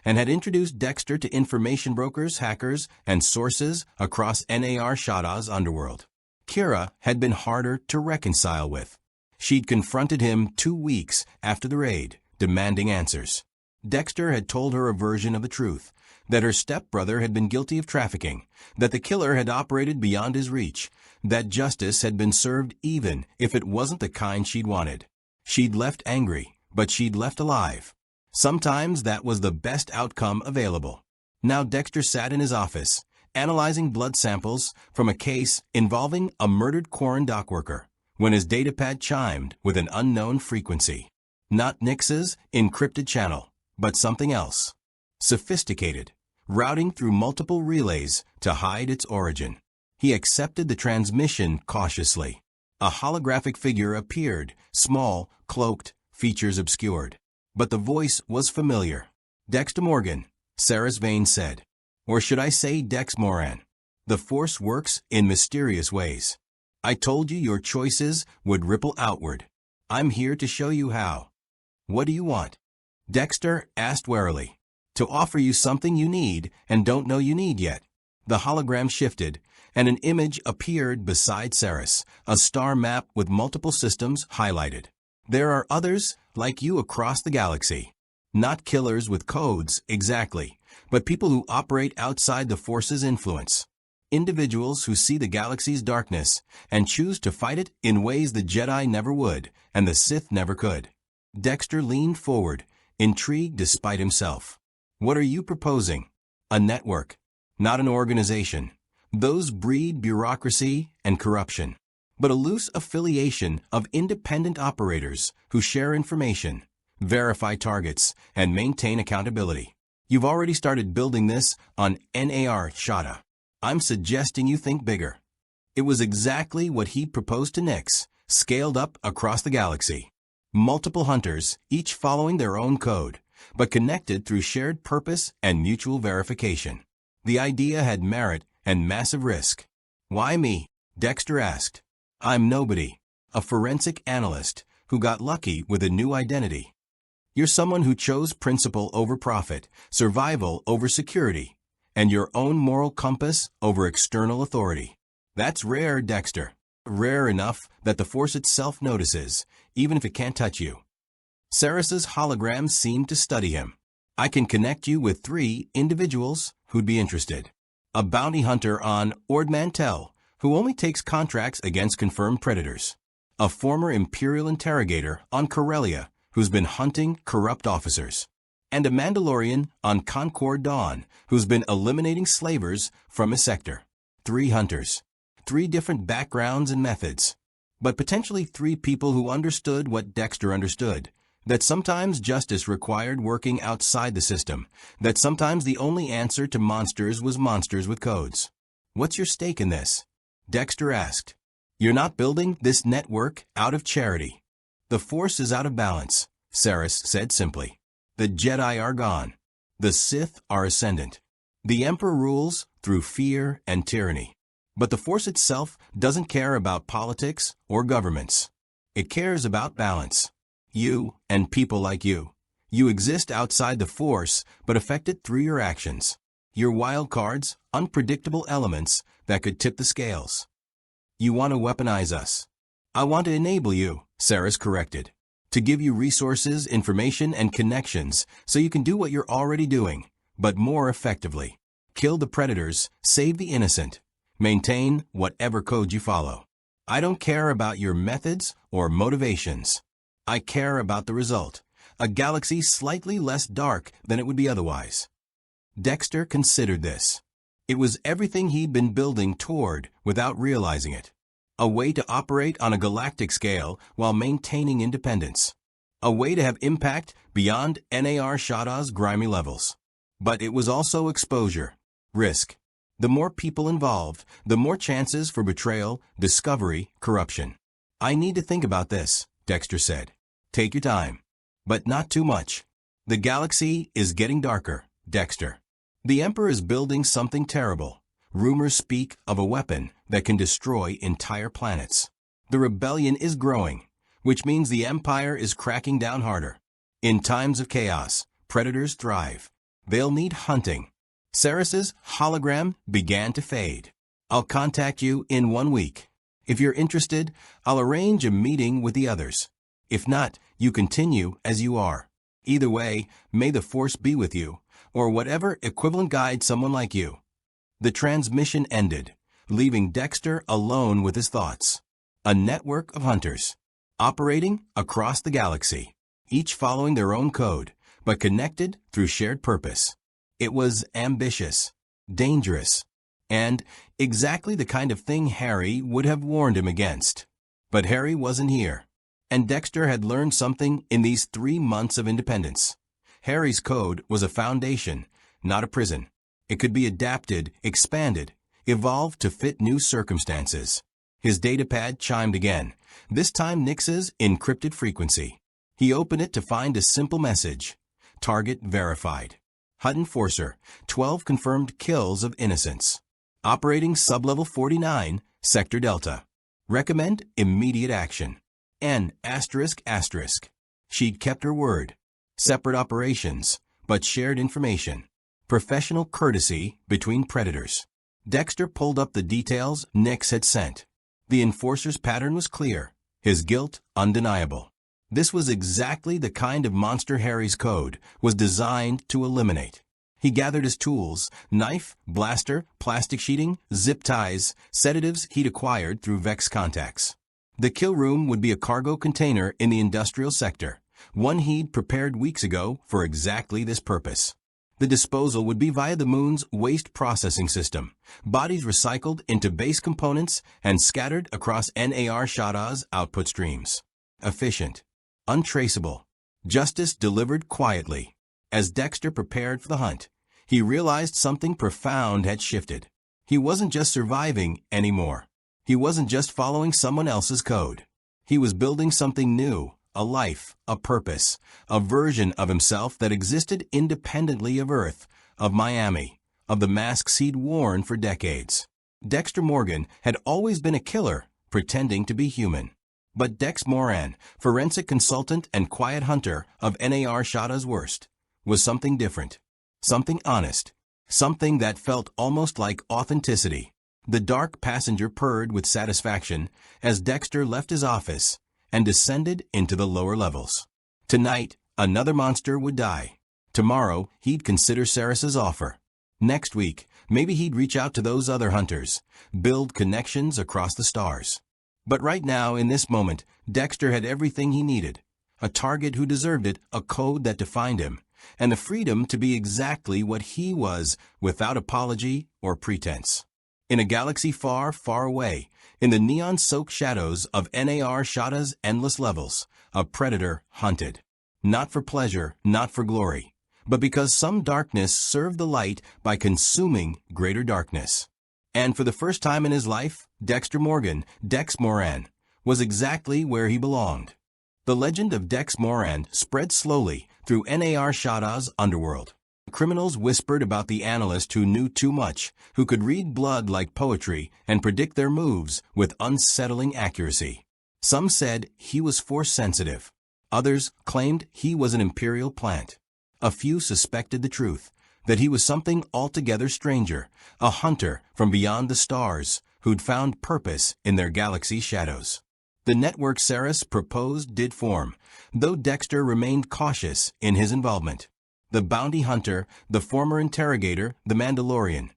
A: and had introduced Dexter to information brokers, hackers, and sources across NAR Shada's underworld. Kira had been harder to reconcile with. She'd confronted him 2 weeks after the raid, demanding answers. Dexter had told her a version of the truth, that her stepbrother had been guilty of trafficking, that the killer had operated beyond his reach, that justice had been served even if it wasn't the kind she'd wanted. She'd left angry, but she'd left alive. Sometimes that was the best outcome available. Now Dexter sat in his office, analyzing blood samples from a case involving a murdered Quarren dockworker, when his datapad chimed with an unknown frequency. Not Nix's encrypted channel, but something else. Sophisticated, routing through multiple relays to hide its origin. He accepted the transmission cautiously. A holographic figure appeared, small, cloaked, features obscured. But the voice was familiar. "Dexter Morgan," Sarah's vein said. Or should I say Dex Moran? The Force works in mysterious ways. I told you your choices would ripple outward. I'm here to show you how. What do you want? Dexter asked warily. To offer you something you need and don't know you need yet. The hologram shifted, and an image appeared beside Saris, a star map with multiple systems highlighted. There are others like you across the galaxy. Not killers with codes, exactly, but people who operate outside the Force's influence. Individuals who see the galaxy's darkness and choose to fight it in ways the Jedi never would and the Sith never could. Dexter leaned forward, intrigued despite himself. What are you proposing? A network, not an organization. Those breed bureaucracy and corruption. But a loose affiliation of independent operators who share information, verify targets, and maintain accountability. You've already started building this on NAR Shada. I'm suggesting you think bigger. It was exactly what he proposed to Nix, scaled up across the galaxy. Multiple hunters, each following their own code, but connected through shared purpose and mutual verification. The idea had merit and massive risk. Why me? Dexter asked. I'm nobody, a forensic analyst who got lucky with a new identity. You're someone who chose principle over profit, survival over security, and your own moral compass over external authority. That's rare, Dexter. Rare enough that the Force itself notices, even if it can't touch you. Saris's hologram seemed to study him. I can connect you with 3 individuals who'd be interested. A bounty hunter on Ord Mantell, who only takes contracts against confirmed predators. A former Imperial interrogator on Corellia, who's been hunting corrupt officers. And a Mandalorian on Concord Dawn, who's been eliminating slavers from his sector. 3 hunters. 3 different backgrounds and methods. But potentially 3 people who understood what Dexter understood. That sometimes justice required working outside the system. That sometimes the only answer to monsters was monsters with codes. What's your stake in this? Dexter asked. You're not building this network out of charity. The Force is out of balance, Saris said simply. The Jedi are gone. The Sith are ascendant. The Emperor rules through fear and tyranny. But the Force itself doesn't care about politics or governments. It cares about balance. You and people like you. You exist outside the Force, but affect it through your actions. Your wild cards, unpredictable elements that could tip the scales. You want to weaponize us. I want to enable you, Saris corrected. To give you resources, information, and connections so you can do what you're already doing, but more effectively. Kill the predators, save the innocent. Maintain whatever code you follow. I don't care about your methods or motivations. I care about the result, a galaxy slightly less dark than it would be otherwise. Dexter considered this. It was everything he'd been building toward without realizing it. A way to operate on a galactic scale while maintaining independence. A way to have impact beyond NAR Shada's grimy levels. But it was also exposure, risk. The more people involved, the more chances for betrayal, discovery, corruption. I need to think about this, Dexter said. Take your time. But not too much. The galaxy is getting darker, Dexter. The Emperor is building something terrible. Rumors speak of a weapon that can destroy entire planets. The rebellion is growing. which means the Empire is cracking down harder. In times of chaos, predators thrive. They'll need hunting. Ceres's hologram began to fade. I'll contact you in 1 week. If you're interested, I'll arrange a meeting with the others. If not, you continue as you are. Either way, may the Force be with you, or whatever equivalent guide someone like you. The transmission ended, leaving Dexter alone with his thoughts. A network of hunters, operating across the galaxy, each following their own code, but connected through shared purpose. It was ambitious, dangerous, and exactly the kind of thing Harry would have warned him against. But Harry wasn't here, and Dexter had learned something in these 3 months of independence. Harry's code was a foundation, not a prison. It could be adapted, expanded, evolved to fit new circumstances. His datapad chimed again, this time Nyx's encrypted frequency. He opened it to find a simple message. Target verified. Hut Enforcer, 12 confirmed kills of innocents. Operating sublevel 49, Sector Delta. Recommend immediate action. N*****. She'd kept her word. Separate operations, but shared information. Professional courtesy between predators. Dexter pulled up the details Nyx had sent. The Enforcer's pattern was clear, his guilt undeniable. This was exactly the kind of monster Harry's code was designed to eliminate. He gathered his tools, knife, blaster, plastic sheeting, zip ties, sedatives he'd acquired through Vex contacts. The kill room would be a cargo container in the industrial sector, one he'd prepared weeks ago for exactly this purpose. The disposal would be via the moon's waste processing system, bodies recycled into base components and scattered across NAR Shada's output streams. Efficient, untraceable, justice delivered quietly. As Dexter prepared for the hunt, he realized something profound had shifted. He wasn't just surviving anymore. He wasn't just following someone else's code. He was building something new, a life, a purpose, a version of himself that existed independently of Earth, of Miami, of the masks he'd worn for decades. Dexter Morgan had always been a killer, pretending to be human. But Dex Moran, forensic consultant and quiet hunter of NAR Shada's worst, was something different, something honest, something that felt almost like authenticity. The dark passenger purred with satisfaction as Dexter left his office and descended into the lower levels. Tonight, another monster would die. Tomorrow, he'd consider Ceres's offer. Next week, maybe he'd reach out to those other hunters, build connections across the stars. But right now, in this moment, Dexter had everything he needed. A target who deserved it, a code that defined him, and the freedom to be exactly what he was without apology or pretense. In a galaxy far, far away, in the neon-soaked shadows of NAR Shada's endless levels, a predator hunted. Not for pleasure, not for glory, but because some darkness served the light by consuming greater darkness. And for the first time in his life, Dexter Morgan, Dex Moran, was exactly where he belonged. The legend of Dex Moran spread slowly through NAR Shada's underworld. Criminals whispered about the analyst who knew too much, who could read blood like poetry and predict their moves with unsettling accuracy. Some said he was force-sensitive. Others claimed he was an imperial plant. A few suspected the truth, that he was something altogether stranger, a hunter from beyond the stars who'd found purpose in their galaxy shadows. The network Ceres proposed did form, though Dexter remained cautious in his involvement. The bounty hunter, the former interrogator, the Mandalorian.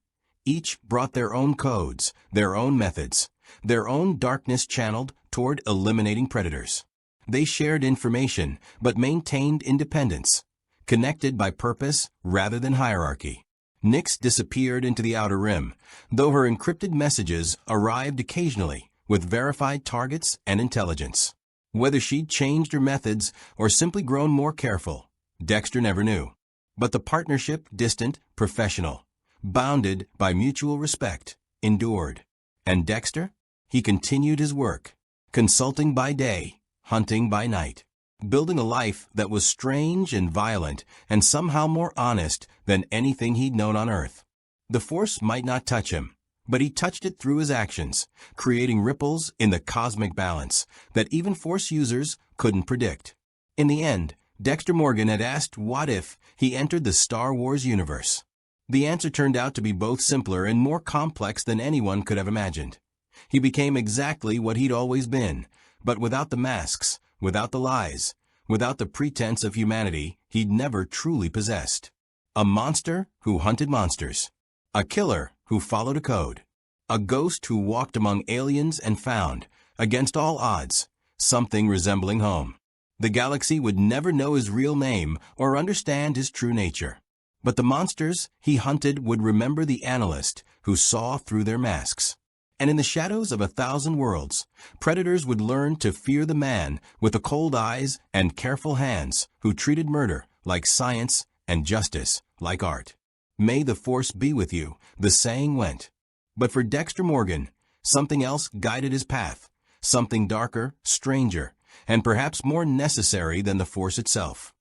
A: Each brought their own codes, their own methods, their own darkness channeled toward eliminating predators. They shared information, but maintained independence, connected by purpose rather than hierarchy. Nyx disappeared into the outer rim, though her encrypted messages arrived occasionally with verified targets and intelligence. Whether she'd changed her methods or simply grown more careful, Dexter never knew. But the partnership, distant, professional, bounded by mutual respect, endured. And Dexter? He continued his work, consulting by day, hunting by night, building a life that was strange and violent and somehow more honest than anything he'd known on Earth. The Force might not touch him, But he touched it through his actions, creating ripples in the cosmic balance that even Force users couldn't predict. In the end, Dexter Morgan had asked what if he entered the Star Wars universe. The answer turned out to be both simpler and more complex than anyone could have imagined. He became exactly what he'd always been, but without the masks, without the lies, without the pretense of humanity he'd never truly possessed. A monster who hunted monsters. A killer who followed a code. A ghost who walked among aliens and found, against all odds, something resembling home. The galaxy would never know his real name or understand his true nature. But the monsters he hunted would remember the analyst who saw through their masks. And in the shadows of 1,000 worlds, predators would learn to fear the man with the cold eyes and careful hands who treated murder like science and justice like art. May the Force be with you, the saying went. But for Dexter Morgan, something else guided his path, something darker, stranger, and perhaps more necessary than the Force itself.